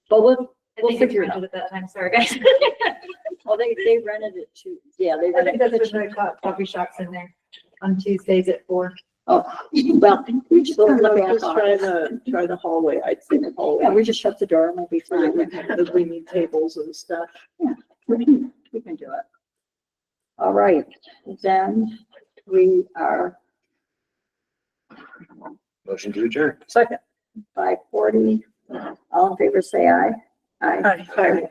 But I we'll think it's figure it rented at that time, sorry guys. well, they rented it to, yeah, they I think rented that's the when kitchen. the coffee shops in there on Tuesdays at 4. Oh, well, we just So open the back just try office. try the hallway, I'd say the Yeah, hallway, we just shut the door and we'll be fine. because we need tables and stuff. We can do it. All right, then we are Motion to adjourn. Second. 5:40. All in favor, say aye. Aye. Aye.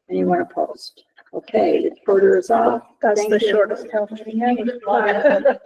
Anyone opposed? Okay, the quarter is off. That's Thank the you. shortest town meeting ever.